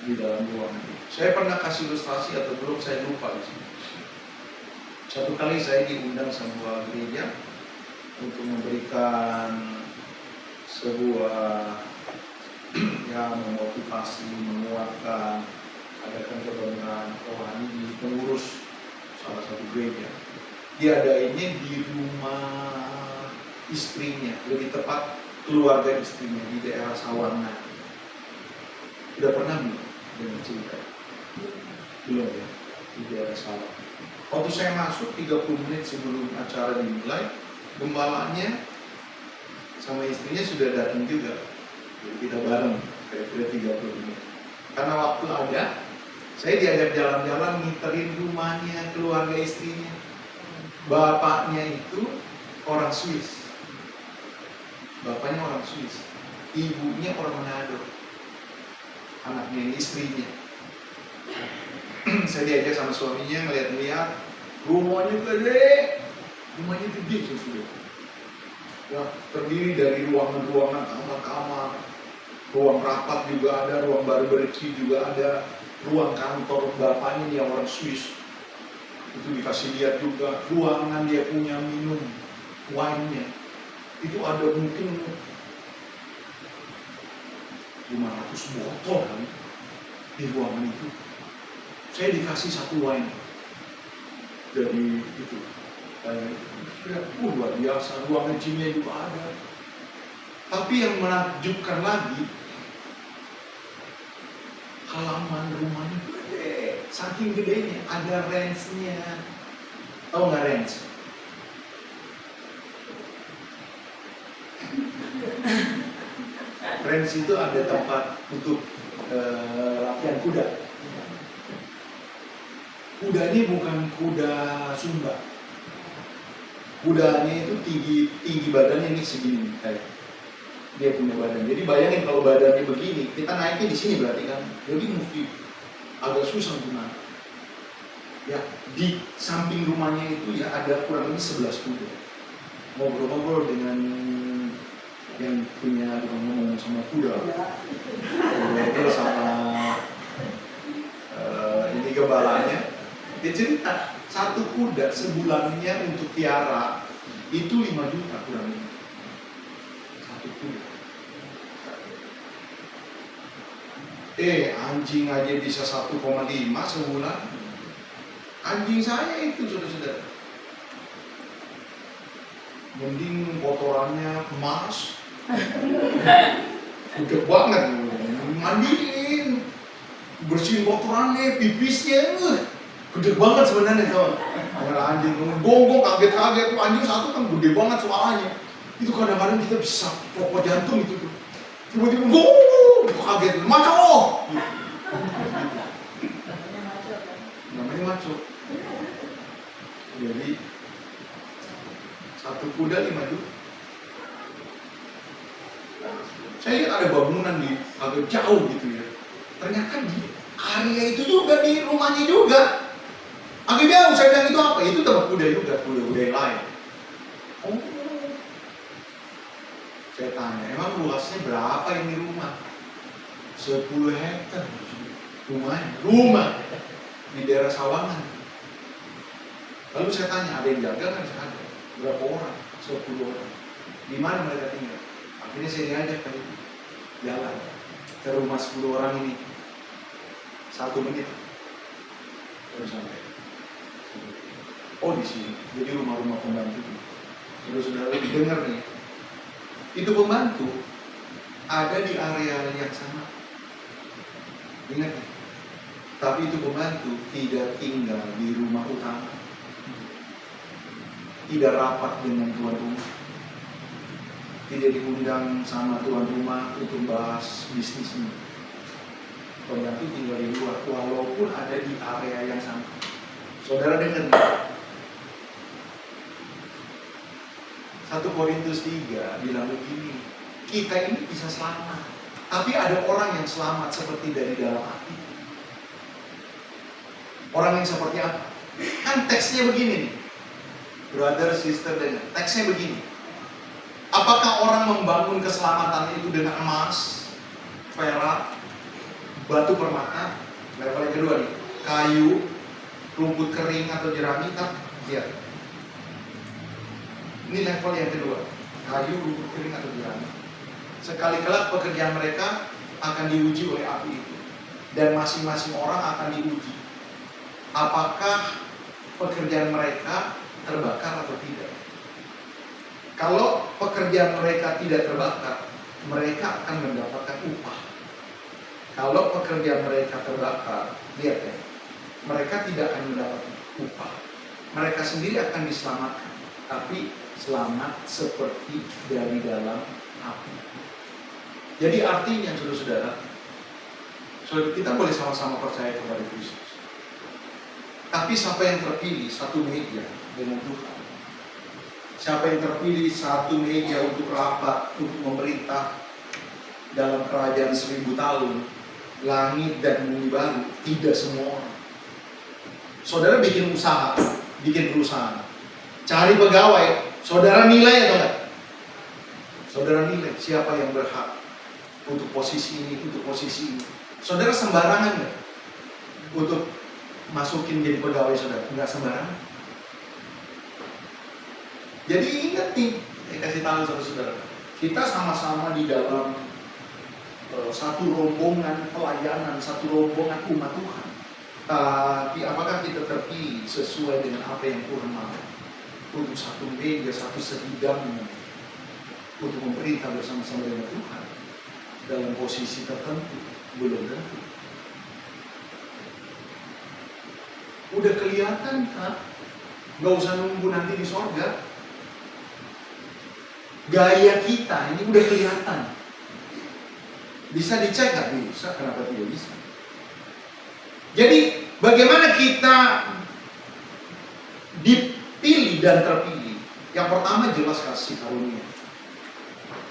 di dalam ruangan itu. Saya pernah kasih ilustrasi atau belum, saya lupa di sini. Satu kali saya diundang sebuah gereja untuk memberikan sebuah yang memotivasi, menguatkan, adakan kebenaran rohani di pengurus salah satu gereja. Diadainnya di rumah istrinya, lebih tepat keluarga istrinya di daerah Sawarna. Udah pernah belum dengar cerita? Belum ya, di daerah Sawarna. Waktu saya masuk 30 menit sebelum acara dimulai, gembalanya sama istrinya sudah datang juga. Jadi kita bareng, kira-kira 30 menit. Karena waktu ada, saya diajak jalan-jalan ngiterin rumahnya, keluarga istrinya. Bapaknya itu orang Swiss. Bapaknya orang Swiss. Ibunya orang Manado. Anaknya ini istrinya. Saya diajak sama suaminya ngeliat-ngeliat. Rumahnya gede. Rumahnya gede sudah. Ya, terdiri dari ruangan-ruangan, kamar-kamar. Ruang rapat juga ada, ruang barbeque juga ada. Ruang kantor bapaknya yang orang Swiss. Itu dikasih lihat juga ruangan dia punya minum wine-nya. Itu ada mungkin 500 botol kan di ruangan itu. Saya dikasih satu wine dari itu. Luar biasa, ruangan gymnya juga ada. Tapi yang menakjubkan lagi, halaman rumahnya gede, saking gedenya, ada range-nya. Tahu nggak range? Range itu ada tempat untuk latihan kuda. Kuda ini bukan kuda Sumba. Kudanya itu tinggi badannya ini segini kayak. Dia punya badan. Jadi bayangin kalau badannya begini, kita naiknya di sini berarti kan. Jadi mesti agak susah gimana. Ya, di samping rumahnya itu ya ada kurang lebih 11 kuda. Ngobrol-ngobrol dengan yang punya ngomong sama kuda. Ngobrol sama ini gembalanya. Dia cerita, satu kuda sebulannya untuk piara itu 5 juta kurang lebih. Satu kuda. Anjing aja bisa 1,5 sebulan. Anjing saya itu saudara-saudara. Mending kotorannya emas. Udah banget, mandiin, bersihin kotorannya, pipisnya. Gede banget sebenarnya tau. Ada anjing gonggong kaget-kaget tuh anjing satu kan gede banget suaranya. Itu kadang-kadang kita bisa pokok jantung itu tuh. Tiba-tiba gonggong itu kaget. Maco. Namanya maco. Jadi satu kuda 5 juta. Saya lihat ada bangunan di agak jauh gitu ya. Ternyata di area itu juga, di rumahnya juga. Agak jauh, saya bilang itu apa? Itu tempat kuda juga, kuda-kuda yang lain. Oh, saya tanya, emang luasnya berapa ini rumah? 10 hektar rumah di daerah Sawangan. Lalu saya tanya, ada yang jaga kan? Ada. Berapa orang? 10 orang. Di mana mereka tinggal? Akhirnya saya diajak ke jalan ke rumah 10 orang ini. 1 menit terus sampai. Oh di sini, jadi rumah-rumah pembantu. Saudara-saudara dengar nih, itu pembantu ada di area yang sama. Ingat nih, tapi itu pembantu tidak tinggal di rumah utama, tidak rapat dengan tuan rumah, tidak diundang sama tuan rumah untuk bahas bisnisnya. Pembantu tinggal di luar, walaupun ada di area yang sama. Saudara dengar nih, 1 Korintus 3 bilang begini, kita ini bisa selamat, tapi ada orang yang selamat seperti dari dalam api. Orang yang seperti apa? Kan teksnya begini nih, brother, sister, dengar. Teksnya begini, apakah orang membangun keselamatan itu dengan emas, perak, batu permata? Level yang kedua nih, kayu, rumput kering atau jerami, kan? Lihat. Ini level yang kedua, kayu, rumput kering atau jerami. Sekali kelak pekerjaan mereka akan diuji oleh api itu, dan masing-masing orang akan diuji. Apakah pekerjaan mereka terbakar atau tidak? Kalau pekerjaan mereka tidak terbakar, mereka akan mendapatkan upah. Kalau pekerjaan mereka terbakar, lihat ya, mereka tidak akan mendapatkan upah. Mereka sendiri akan diselamatkan, tapi selamat seperti dari dalam api. Jadi artinya saudara-saudara, kita boleh sama-sama percaya kepada Kristus. Tapi siapa yang terpilih satu meja dengan Tuhan? Siapa yang terpilih satu meja untuk rapat, untuk memerintah dalam kerajaan 1000 tahun, langit dan bumi baru? Tidak semua orang. Saudara bikin usaha, bikin perusahaan, cari pegawai, saudara nilai atau enggak? Saudara nilai siapa yang berhak untuk posisi ini, untuk posisi ini. Saudara sembarangan enggak untuk masukin jadi pegawai saudara? Enggak sembarangan. Jadi ingat nih, saya kasih tahu saudara-saudara, kita sama-sama di dalam satu rombongan pelayanan, satu rombongan umat Tuhan. Tapi apakah kita terpilih sesuai dengan apa yang Tuhan mau? Untuk satu meja, satu sebidang, untuk memerintah bersama-sama dengan Tuhan dalam posisi tertentu? Belum tentu. Udah kelihatan kan? Gak usah nunggu nanti di sorga. Gaya kita ini udah kelihatan. Bisa dicek nggak? Bisa. Kenapa tidak bisa? Jadi bagaimana kita dipilih dan terpilih? Yang pertama jelas kasih karunia.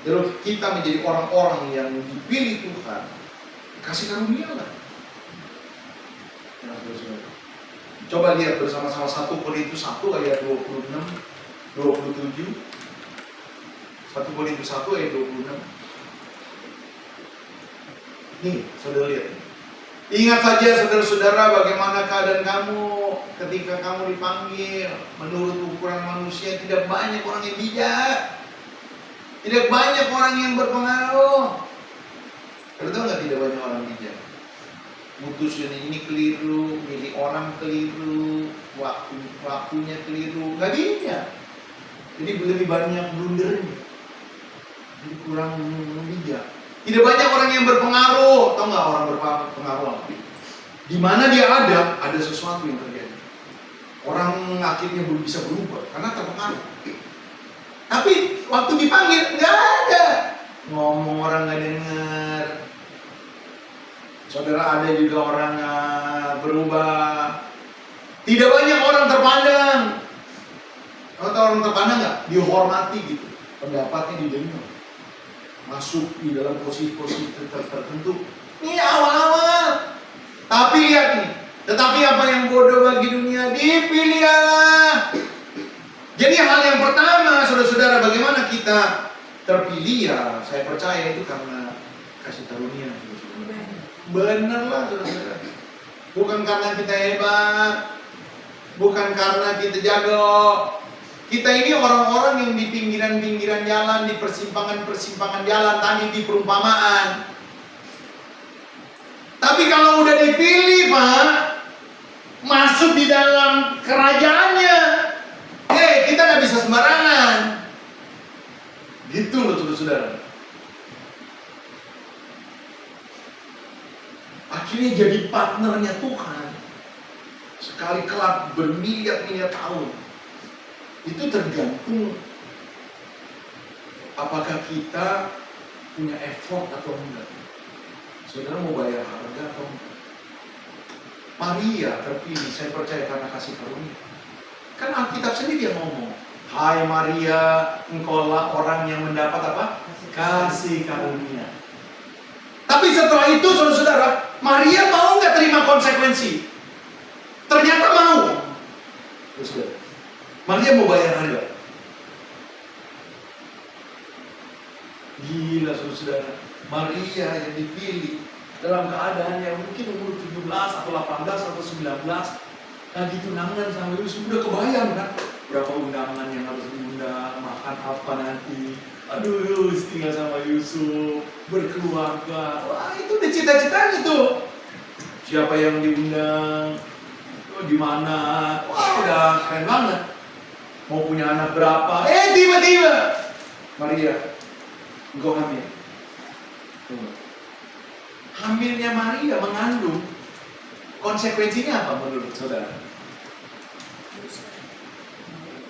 Jadi kita menjadi orang-orang yang dipilih Tuhan, kasih karunia lah. Coba lihat bersama-sama 1 Korintus 1 ayat 26, 27. 1 Korintus 1 ayat 26. Nih, saudara lihat. Ingat saja saudara-saudara bagaimana keadaan kamu ketika kamu dipanggil. Menurut ukuran manusia tidak banyak orang yang bijak, tidak banyak orang yang berpengaruh. Tahu nggak, tidak banyak orang bijak. Mutusin ini keliru, milih orang keliru, waktunya keliru, nggak bijak. Jadi lebih banyak blundernya. Jadi kurang bijak. Tidak banyak orang yang berpengaruh. Tahu nggak orang berpengaruh? Di mana dia ada sesuatu yang terjadi. Orang akhirnya belum bisa berubah karena terpengaruh. Tapi waktu dipanggil nggak ada, ngomong orang nggak dengar. Saudara, ada juga orang berubah. Tidak banyak orang terpandang. Atau orang terpandang nggak? Dihormati gitu, pendapatnya didengar, masuk di dalam posisi-posisi tertentu. Ini awal-awal. Tapi lihat nih, tetapi apa yang bodoh bagi dunia dipilih Allah. Jadi hal yang pertama, saudara-saudara, bagaimana kita terpilih ya? Saya percaya itu karena kasih karunia. Benar lah, saudara-saudara. Bukan karena kita hebat, bukan karena kita jago. Kita ini orang-orang yang di pinggiran-pinggiran jalan, di persimpangan-persimpangan jalan, tadi di perumpamaan. Tapi kalau udah dipilih, Pak, masuk di dalam kerajaannya, kita nggak bisa sembarangan. Gitu loh, saudara-saudara. Akhirnya jadi partnernya Tuhan. Sekali kelak bermiliar-miliar tahun. Itu tergantung apakah kita punya effort atau enggak. Saudara mau bayar harga atau enggak? Maria terpilih, saya percaya karena kasih karunia. Kan Alkitab sendiri yang ngomong, hai Maria, engkaulah orang yang mendapat apa? Kasih karunia. Tapi setelah itu, saudara-saudara, Maria mau nggak terima konsekuensi? Ternyata mau. Saudara, Maria mau bayar harga. Gila, saudara-saudara. Maria yang dipilih dalam keadaan yang mungkin umur 17 atau 18 atau 19 lagi tunangan sama Yusuf. Udah kebayang kan berapa undangan yang harus diundang, makan apa nanti. Aduh, tinggal sama Yusuf, berkeluarga. Wah, itu udah cita-citanya tuh. Siapa yang diundang, di mana. Wah, udah keren banget. Mau punya anak berapa. Tiba-tiba Maria, engkau hamil. Hamilnya Maria mengandung, konsekuensinya apa menurut saudara?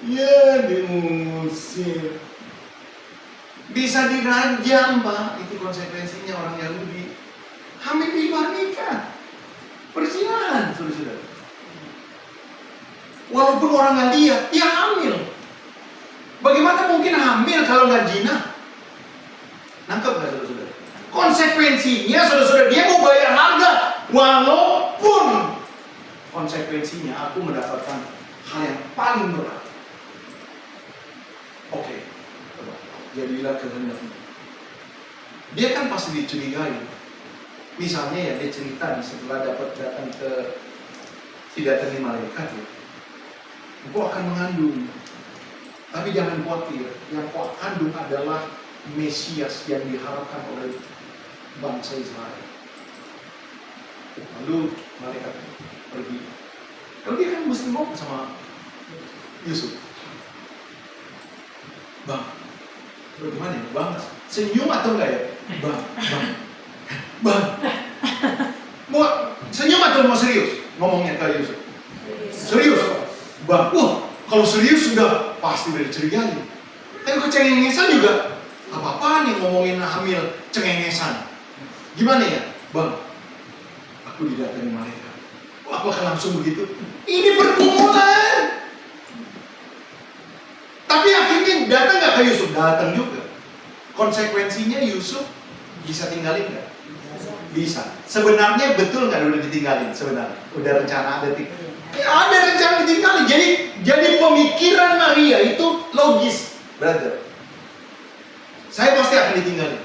Ya, diusir. Bisa dirajam, Pak. Itu konsekuensinya orang Yahudi. Hamil di luar nikah. Perzinahan, saudara-saudara. Walaupun orang nggak lihat, dia hamil. Bagaimana mungkin hamil kalau nggak zina? Nangkep nggak, saudara-saudara? Konsekuensinya, saudara-saudara, dia mau bayar harga. Walaupun konsekuensinya aku mendapatkan hal yang paling berat. Oke, jadilah kehendakmu. Dia kan pasti dicurigai. Misalnya ya, dia cerita nih setelah datang ke didatangi malaikat ya. Engkau akan mengandung. Tapi jangan khawatir, yang kau kandung adalah Mesias yang diharapkan oleh bangsa Israel. Lalu malaikat pergi. Lalu dia kan mesti ngomong sama Yusuf. Bang, bagaimana ya? Bang, senyum atau enggak ya? Bang. Mau senyum atau mau serius? Ngomongnya ke Yusuf. Serius? Bang, kalau serius sudah pasti udah dicurigai. Tapi kecengengesan juga. Apa-apaan yang ngomongin hamil cengengesan. Gimana ya? Bang, aku didatangi malaikat. Apakah langsung begitu? Ini pergumulan. Tapi akhirnya datang gak ke Yusuf? Datang juga. Konsekuensinya Yusuf bisa tinggalin gak? Bisa. Sebenarnya betul gak udah ditinggalin? Sebenarnya udah rencana ada ada rencana ditinggalin. Jadi pemikiran Maria itu logis, brother. Saya pasti akan ditinggalin.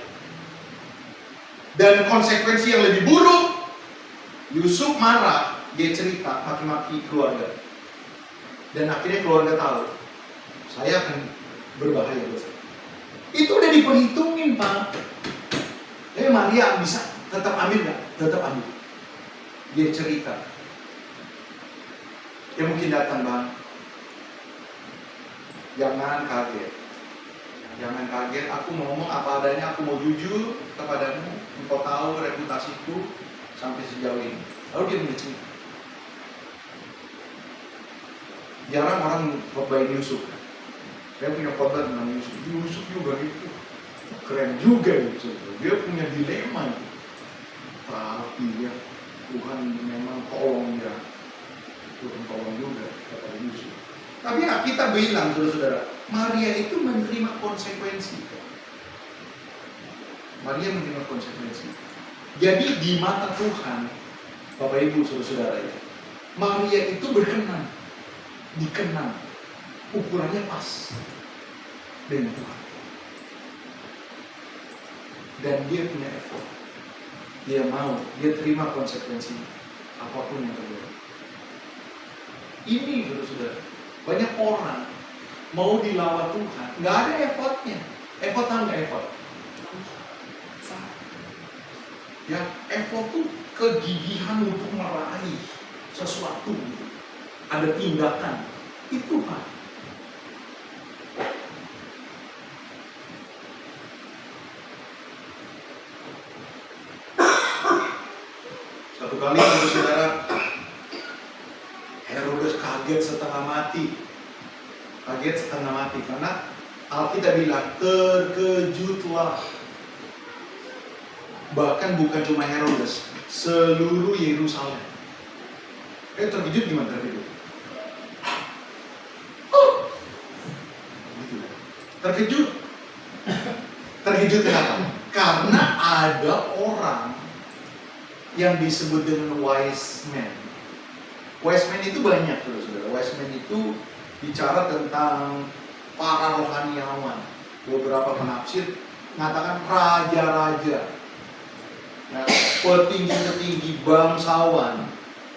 Dan konsekuensi yang lebih buruk, Yusuf marah, dia cerita maki-maki keluarga. Dan akhirnya keluarga tahu, saya akan berbahaya buat saya. Itu udah diperhitungin, Pak. Tapi Maria bisa tetap ambil nggak? Tetap ambil. Dia cerita. Dia mungkin datang, Bang. Jangan kaget. Jangan kaget, aku ngomong apa adanya, aku mau jujur kepadamu. Engkau tahu reputasiku sampai sejauh ini. Lalu dia mulai cerita. Jarang orang khotbahin Yusuf. Saya punya khotbah tentang Yusuf. Yusuf juga gitu. Keren juga Yusuf. Dia punya dilema itu. Tapi ya Tuhan memang tolong dia. Tuhan tolong juga kata Yusuf. Tapi ya kita bilang saudara-saudara, Maria itu menerima konsekuensi. Maria menerima konsekuensi. Jadi di mata Tuhan, Bapak Ibu saudara-saudara ya, Maria itu berkenan, dikenal, ukurannya pas dengan Tuhan. Dan dia punya effort. Dia mau, dia terima konsekuensinya apapun yang terjadi. Ini saudara-saudara, banyak orang mau dilawan Tuhan, nggak ada effortnya. Effort apa nggak effort? Ya, effort tuh kegigihan untuk meraih sesuatu. Ada tindakan. Itu Pak. Satu kali saudara, Herodes kaget setengah mati. Kaget setengah mati karena Alkitab bilang terkejutlah. Bahkan bukan cuma Herodes, seluruh Yerusalem. Terkejut gimana terkejut? Gitu. Terkejut. Terkejut kenapa? Karena ada orang yang disebut dengan wise man. Wise man itu banyak, saudara. Wise man itu bicara tentang para rohaniawan. Beberapa penafsir mengatakan raja-raja, nah, petinggi-petinggi bangsawan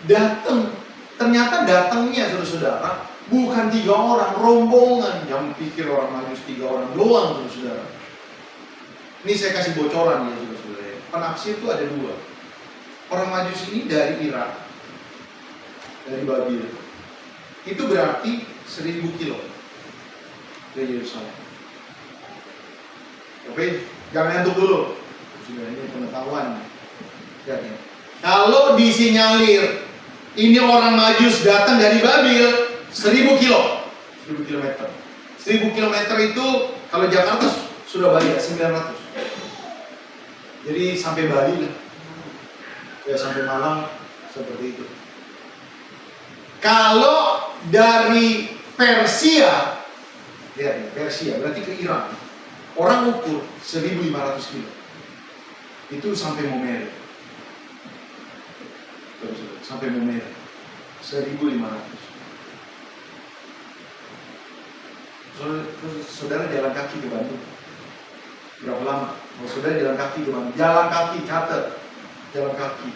datang. Ternyata datangnya saudara-saudara bukan 3 orang, rombongan. Yang pikir orang Majus 3 orang doang, saudara-saudara. Ini saya kasih bocoran ya, saudara-saudara. Penafsir itu ada 2. Orang Majus ini dari Irak, dari Babil. Itu berarti 1000 kilo dari Yerusalem. Oke, jangan ngantuk dulu. Sudah, ini pengetahuan. Ya. Kalau disinyalir ini orang Majus datang dari Babil, 1000 kilo, 1000 kilometer. 1000 kilometer itu kalau Jakarta Surabaya 900. Jadi sampai Bali lah. Ya sampai Malang seperti itu. Kalau dari Persia, lihat Persia berarti ke Iran. Orang ukur 1500 kilo. Itu sampai Momere. Sampai Momere. 1500. Saudara jalan kaki ke Bandung. Berapa lama? Oh, saudara jalan kaki ke Bandung. Jalan kaki, catat. Jalan kaki.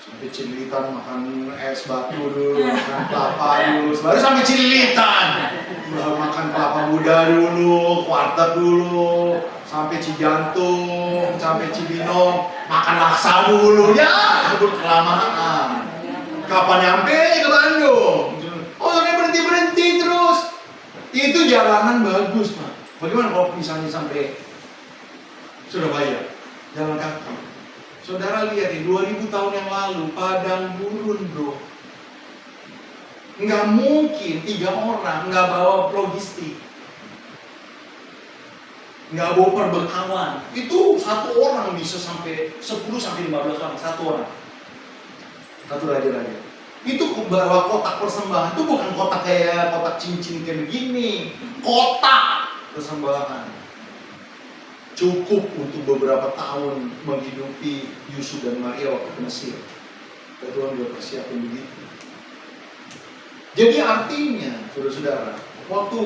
Sampai Cililitan makan es batu dulu, makan kelapa dulu. Baru sampai Cililitan. Makan kelapa muda dulu, warteg dulu. Sampai Cijantung, sampai Cibinong, makan laksa dulu. Ya, kebun kelamaan. Kapan nyampe ke Bandung? Oh, sampai berhenti terus. Itu jalanan bagus, Pak. Bagaimana kalau misalnya sampai Surabaya, jalan kaki? Saudara lihat nih, 2000 tahun yang lalu, padang gurun, bro. Nggak mungkin 3 orang nggak bawa logistik, nggak bawa perbekalan. Itu 1 orang bisa sampai 10 sampai 15 orang, 1 orang. 1 raja-raja. Itu bawa kotak persembahan. Itu bukan kotak kayak kotak cincin kayak begini. Kotak persembahan. Cukup untuk beberapa tahun menghidupi Yusuf dan Maria waktu ke Mesir. Tuhan udah persiapin begitu. Jadi artinya, saudara-saudara, waktu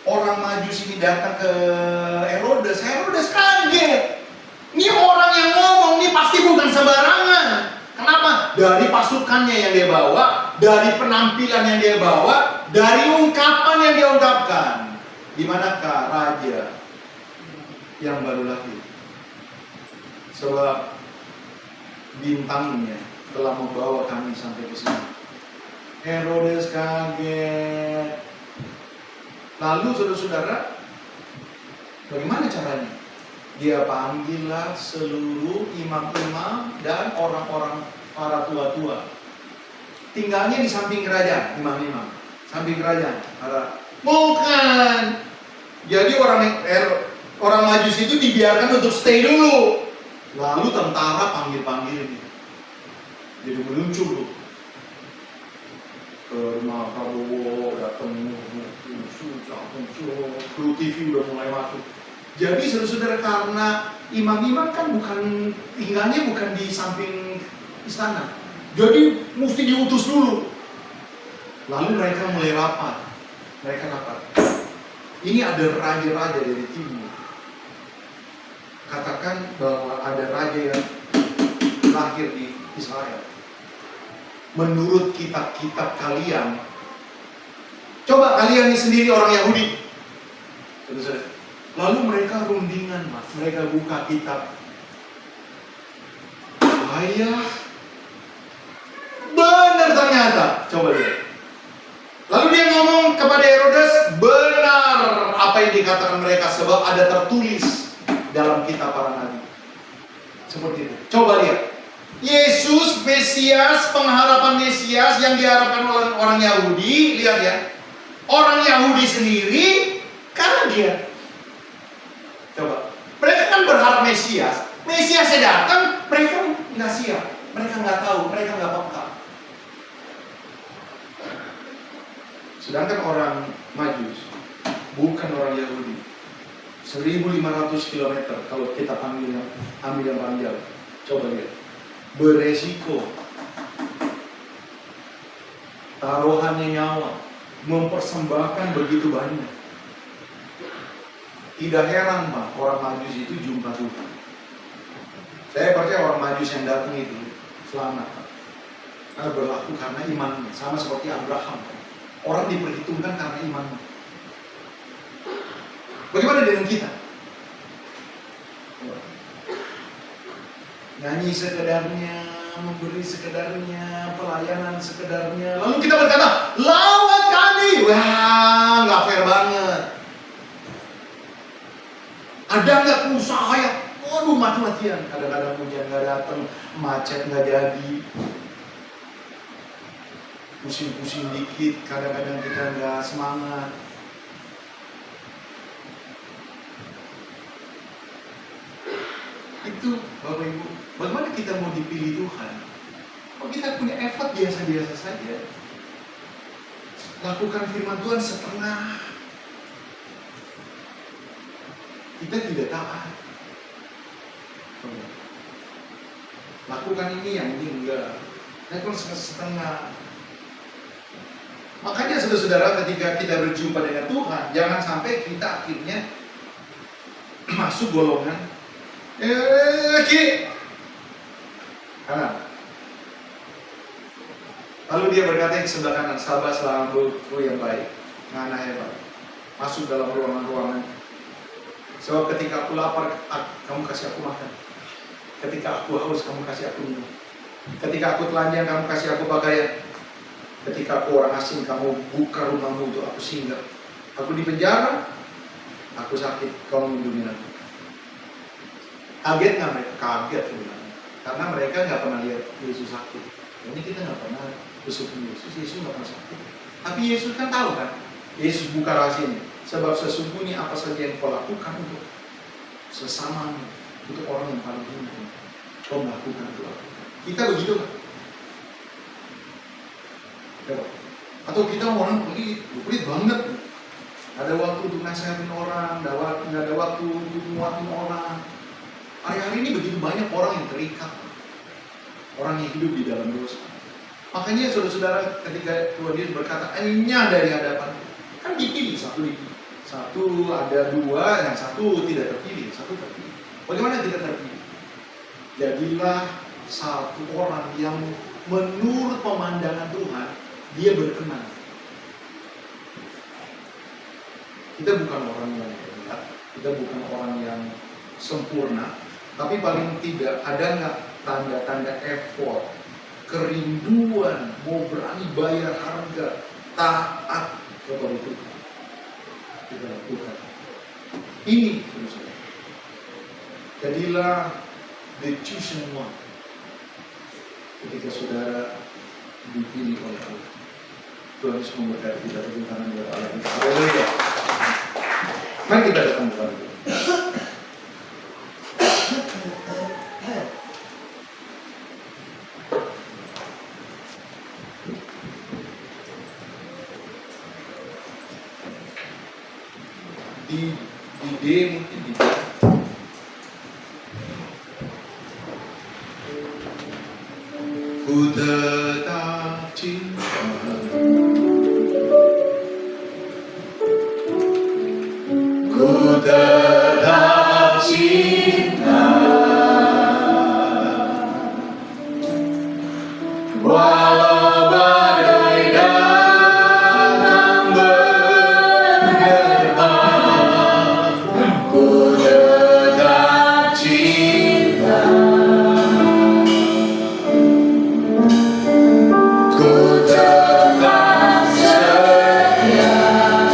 orang Majus ini datang ke Herodes kaget. Ini orang yang ngomong, ini pasti bukan sembarangan. Kenapa? Dari pasukannya yang dia bawa, dari penampilan yang dia bawa, dari ungkapan yang dia ungkapkan. Di manakah raja yang baru lahir? Sebab bintangnya telah membawa kami sampai ke sini. Herodes kaget. Lalu saudara-saudara, bagaimana caranya? Dia panggillah seluruh imam-imam dan orang-orang para tua-tua. tinggalnya di samping kerajaan, imam-imam. Samping kerajaan. Bukan. Jadi orang Majus itu dibiarkan untuk stay dulu. Lalu tentara panggil-panggil dia. Jadi meluncur loh. Ke rumah Prabowo, datang Kru TV udah mulai masuk. Jadi saudara-saudara, karena imam-imam kan tinggalnya bukan di samping istana. Jadi mesti diutus dulu. Lalu mereka mulai rapat. Ini ada raja-raja dari timur. Katakan bahwa ada raja yang lahir di Israel. Menurut kitab-kitab kalian, coba kalian ini sendiri orang Yahudi. Lalu mereka rundingan, Mas. Mereka buka kitab. Ayah, benar ternyata. Coba lihat. Lalu dia ngomong kepada Herodes, benar apa yang dikatakan mereka, sebab ada tertulis dalam kitab para nabi. Seperti itu. Coba lihat. Yesus, Mesias, pengharapan Mesias yang diharapkan oleh orang Yahudi. Lihat ya. Orang Yahudi sendiri kaget. Coba. Mereka kan berharap Mesias. Mesiasnya datang, mereka nggak siap. Mereka nggak tahu, mereka nggak peka. Sedangkan orang Majus, bukan orang Yahudi. 1.500 km kalau kita ambil yang panjang. Coba lihat. Beresiko. Taruhannya nyawa. Mempersembahkan begitu banyak. Tidak heran Pak, orang Majus itu jumpa Tuhan. Saya percaya orang Majus yang datang itu selamat. Karena berlaku karena imannya. Sama seperti Abraham. Orang diperhitungkan karena imannya. Bagaimana dengan kita? Nyanyi sekedarnya, memberi sekedarnya, pelayanan sekedarnya. Lalu kita berkata, lawat kami. Wah, nggak fair banget. Ada nggak usaha yang, waduh mati-matian. Kadang-kadang hujan nggak datang, macet nggak jadi. Pusing-pusing dikit, kadang-kadang kita nggak semangat. Itu Bapak Ibu, bagaimana kita mau dipilih Tuhan? Kalau kita punya effort biasa-biasa saja, lakukan firman Tuhan setengah, kita tidak taat. Lakukan ini, yang ini enggak. Lakukan setengah. Makanya saudara-saudara, ketika kita berjumpa dengan Tuhan, jangan sampai kita akhirnya masuk golongan kiri kanan. Lalu dia berkata yang sebelah kanan, sabar selambutku yang baik, ngana hebat. Masuk dalam ruangan-ruangan. Sebab ketika aku lapar, kamu kasih aku makan. Ketika aku haus, kamu kasih aku minum. Ketika aku telanjang, kamu kasih aku pakaian. Ketika aku orang asing, kamu buka rumahmu untuk aku singgah. Aku di penjara, aku sakit, kamu melindungi aku. Kaget nggak mereka? Kaget sebenarnya. Karena mereka nggak pernah lihat Yesus sakit. Ini kita nggak pernah bersyukur Yesus nggak pernah sakit. Tapi Yesus kan tahu kan? Yesus buka rahasianya. Sebab sesungguhnya apa saja yang kau lakukan untuk sesamamu, untuk orang yang paling hina, kau melakukan itu. Kita begitu kan? Atau kita orang pelit banget. Ada waktu untuk nasihatin orang, nggak ada waktu untuk nguatin orang. Hari-hari ini begitu banyak orang yang terikat, orang yang hidup di dalam dosa. Makanya saudara-saudara, ketika Tuhan Yesus berkata, "Enyah dari hadapan," kan dipilih, satu ada dua, yang satu tidak terpilih, satu terpilih. Bagaimana tidak terpilih? Jadilah satu orang yang menurut pemandangan Tuhan dia berkenan. Kita bukan orang yang hebat, kita bukan orang yang sempurna, tapi paling tidak ada nggak tanda-tanda effort, kerinduan, mau berani bayar harga, taat kepada Tuhan. Kita lakukan. Ini saudara. Jadilah the chosen one. Ketika saudara dipilih oleh Allah. Tuhan Yesus memberkati kita bagi tangan buat Allah. Haleluya. Mari kita datang kepada Tuhan. Di D mungkin di D. Ku tetap cinta, ku tetap cinta, walau badai datang bergetar, ku tetap cinta, ku tetap setia,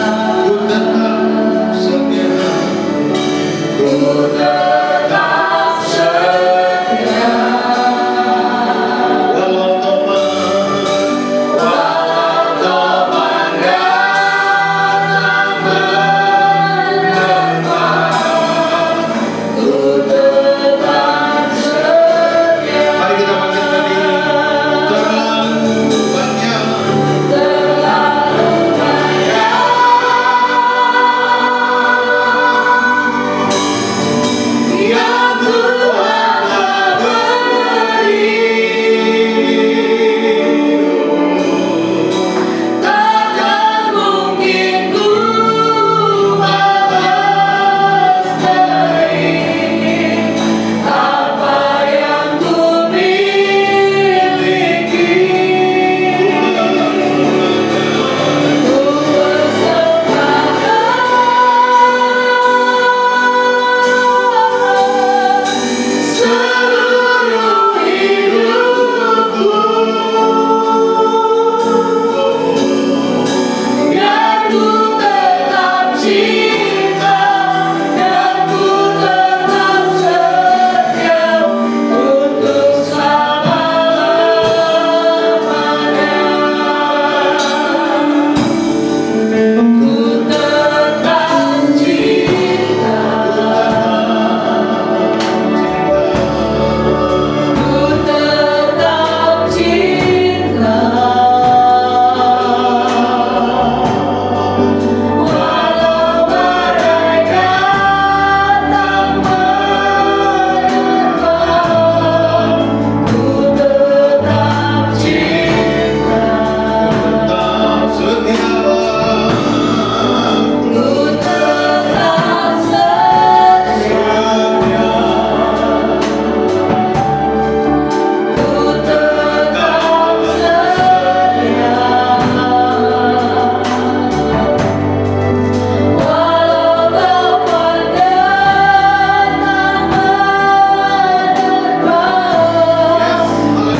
ku tetap setia, ku tetap setia, walau topan datang bergetar, ku tetap setia. Mari kita bangkitkan diri. Terlalu banyak yang Tuhan telah beri, takkan mungkin ku balas dari apa yang ku miliki. Ku persembahkan seluruh hidupku, biar ku tetap cinta dan ku tetap setia untuk selama-lamanya. Ku tetap cinta, ku tetap cinta, walau badai datang menerpa, ku tetap cinta, tetap setia, ku tetap setia, ku tetap setia, walau topan datang menerpa,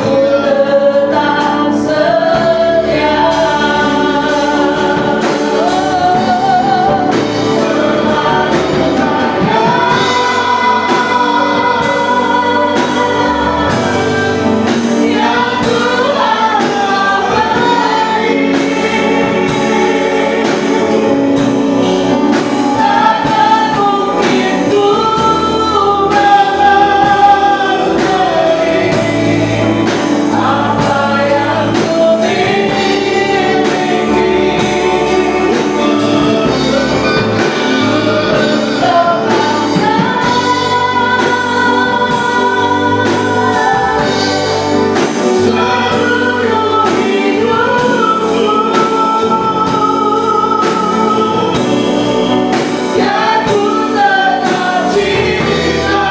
ku tetap setia. Yang Tuhan telah beri, takkan mungkin ku balas dari apa yang ku miliki. Seluruh hidupku, biar ku tetap cinta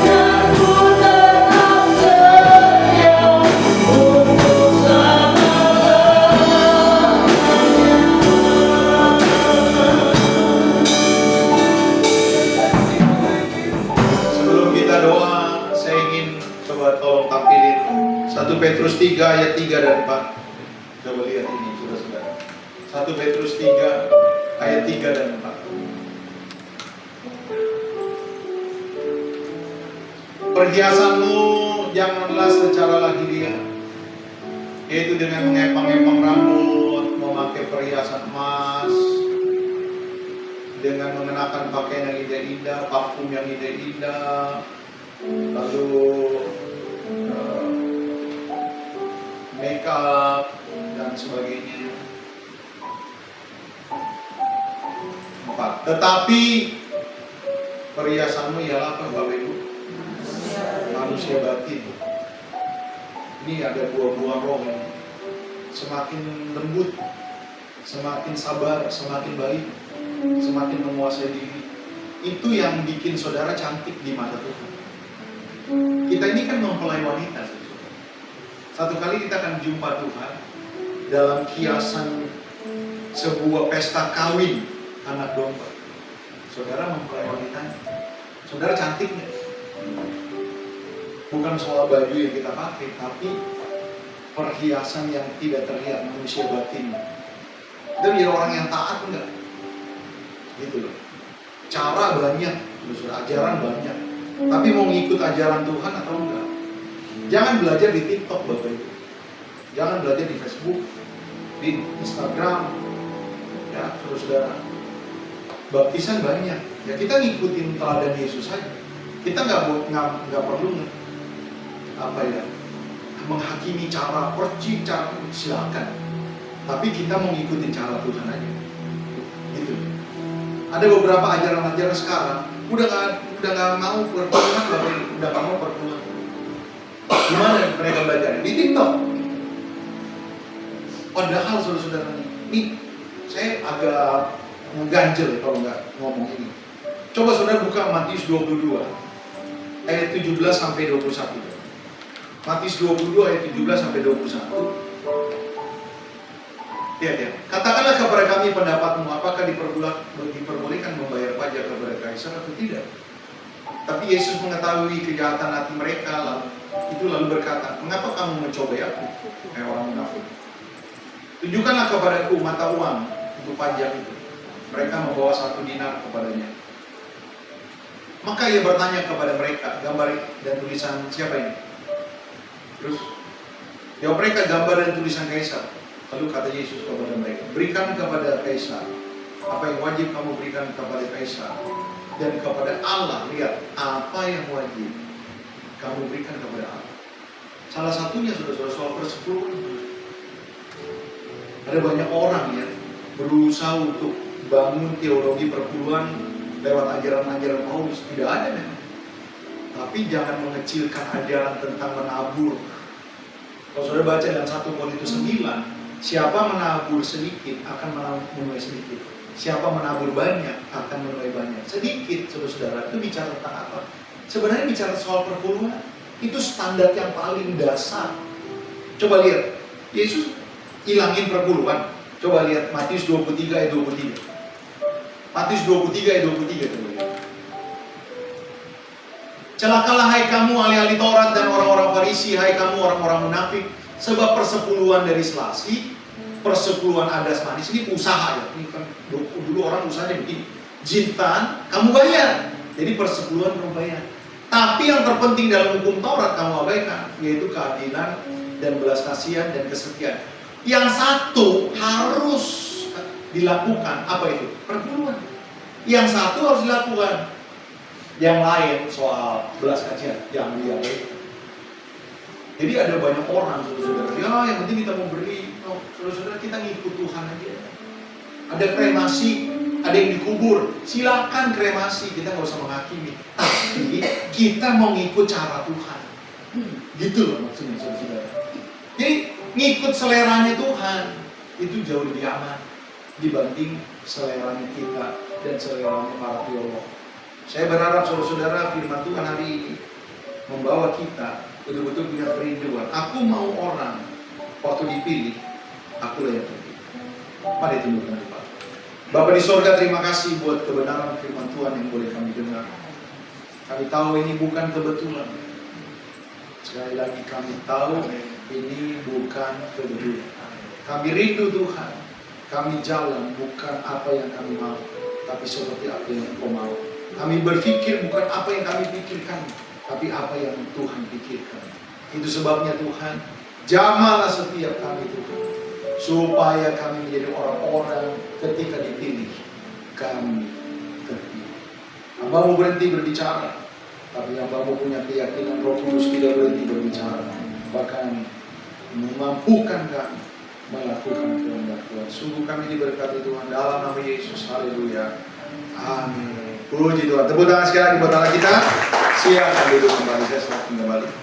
dan ku tetap setia untuk selama-lamanya. Sebelum kita doa, saya ingin coba tolong tampilin 1 Petrus 3 ayat 3 dan 4. Coba lihat ini saudara-saudara. 1 Petrus 3 ayat 3 dan 4. Perhiasanmu janganlah secara lahiriah, yaitu dengan mengepang-epang rambut, memakai perhiasan emas, dengan mengenakan pakaian yang indah-indah, parfum yang indah-indah, lalu make up dan sebagainya. 4. Tetapi perhiasanmu ialah apa, Bapak Ibu? Manusia batin. Ini ada buah-buah roh ini. Semakin lembut, semakin sabar, semakin baik, semakin menguasai diri. Itu yang bikin saudara cantik di mata Tuhan. Kita ini kan mempelai wanita. Satu kali kita akan jumpa Tuhan dalam kiasan sebuah pesta kawin anak domba. Saudara mempelai wanita, saudara cantik nggak? Bukan soal baju yang kita pakai, tapi perhiasan yang tidak terlihat, manusia batin. Kita menjadi orang yang taat enggak? Gitu loh. Cara banyak, sudah ajaran banyak. Tapi mau ngikut ajaran Tuhan atau enggak? Jangan belajar di TikTok, Bapak Ibu. Jangan belajar di Facebook, di Instagram. Ya, saudara. Baptisan banyak. Ya kita ngikutin teladan Yesus saja. Kita nggak perlu menghakimi cara percik, cara silakan. Tapi kita mau ngikutin cara Tuhan aja. Gitu. Ada beberapa ajaran-ajaran sekarang udah nggak mau perpuluhan, udah nggak mau perpuluhan. Gimana mereka belajar? Di TikTok. Padahal saudara-saudara ini saya agak mengganjel kalau nggak ngomong ini. Coba saudara buka Matius 22 ayat 17 sampai 21. Matius 22 ayat 17 sampai 21. Lihat ya. Katakanlah kepada kami pendapatmu, apakah diperbolehkan membayar pajak kepada kaisar atau tidak? Tapi Yesus mengetahui kejahatan hati mereka, lalu berkata, mengapa kamu mencobai aku, orang munafik? Tunjukkanlah kepadaku mata uang untuk pajak itu. Mereka membawa 1 dinar kepadanya. Maka ia bertanya kepada mereka, gambar dan tulisan siapa ini? Terus jawab mereka, gambar dan tulisan kaisar. Lalu kata Yesus kepada mereka, berikan kepada kaisar apa yang wajib kamu berikan kepada kaisar, dan kepada Allah, lihat, apa yang wajib kamu berikan kepada Allah. Salah satunya sudah soal persepuluhan. Ada banyak orang ya berusaha untuk bangun teologi perpuluhan lewat ajaran-ajaran Paulus. Tidak ada memang. Tapi jangan mengecilkan ajaran tentang menabur. Kalau sudah baca dalam 1 Korintus 9, siapa menabur sedikit akan menuai sedikit. Siapa menabur banyak akan menuai banyak. Sedikit, saudara-saudara, itu bicara tentang apa? Sebenarnya bicara soal perpuluhan. Itu standar yang paling dasar. Coba lihat, Yesus hilangin perpuluhan. Coba lihat Matius 23 ayat 23. Matius 23 ayat 23, coba lihat. Celakalah hai kamu ahli-ahli Taurat dan orang-orang Farisi, hai kamu orang-orang munafik, sebab persepuluhan dari selasi, persepuluhan adas manis, ini usaha ya. Ini kan dulu orang usahanya begini. Jintan kamu bayar, jadi persepuluhan kamu bayar. Tapi yang terpenting dalam hukum Taurat kamu abaikan, yaitu keadilan dan belas kasihan dan kesetiaan. Yang satu harus dilakukan, apa itu? Perpuluhan. Yang satu harus dilakukan. Yang lain soal belas kasihan yang diabaikan. Jadi ada banyak orang, saudara-saudara, ya yang penting kita mau beri. No, saudara-saudara, kita ngikut Tuhan aja. Ada kremasi, ada yang dikubur, silakan kremasi, kita nggak usah menghakimi. Tapi kita mau ngikut cara Tuhan. Gitu loh maksudnya, saudara-saudara. Jadi ngikut seleranya Tuhan itu jauh lebih aman dibanding seleranya kita dan seleranya para teolog. Saya berharap saudara-saudara firman Tuhan hari ini membawa kita betul-betul punya kerinduan. Aku mau orang waktu dipilih, aku yang terpilih. Mari tundukkan kepala. Bapa di sorga, terima kasih buat kebenaran firman Tuhan yang boleh kami dengar. Kami tahu ini bukan kebetulan. Sekali lagi kami tahu ini bukan kebetulan. Kami rindu Tuhan. Kami jalan bukan apa yang kami mau, tapi seperti apa yang Engkau mau. Kami berpikir bukan apa yang kami pikirkan, tapi apa yang Tuhan pikirkan. Itu sebabnya Tuhan, Jamahlah setiap kami Tuhan, supaya kami menjadi orang-orang ketika dipilih, kami terpilih. Hamba-Mu berhenti berbicara, tapi hamba-Mu punya keyakinan Roh Kudus tidak berhenti berbicara, bahkan memampukan kami melakukan kehendak Tuhan. Sungguh kami diberkati Tuhan dalam nama Yesus. Haleluya. Amin. Puji Tuhan. Tepuk tangan sekali lagi buat Allah kita. Silakan duduk kembali. Saya selamat kembali.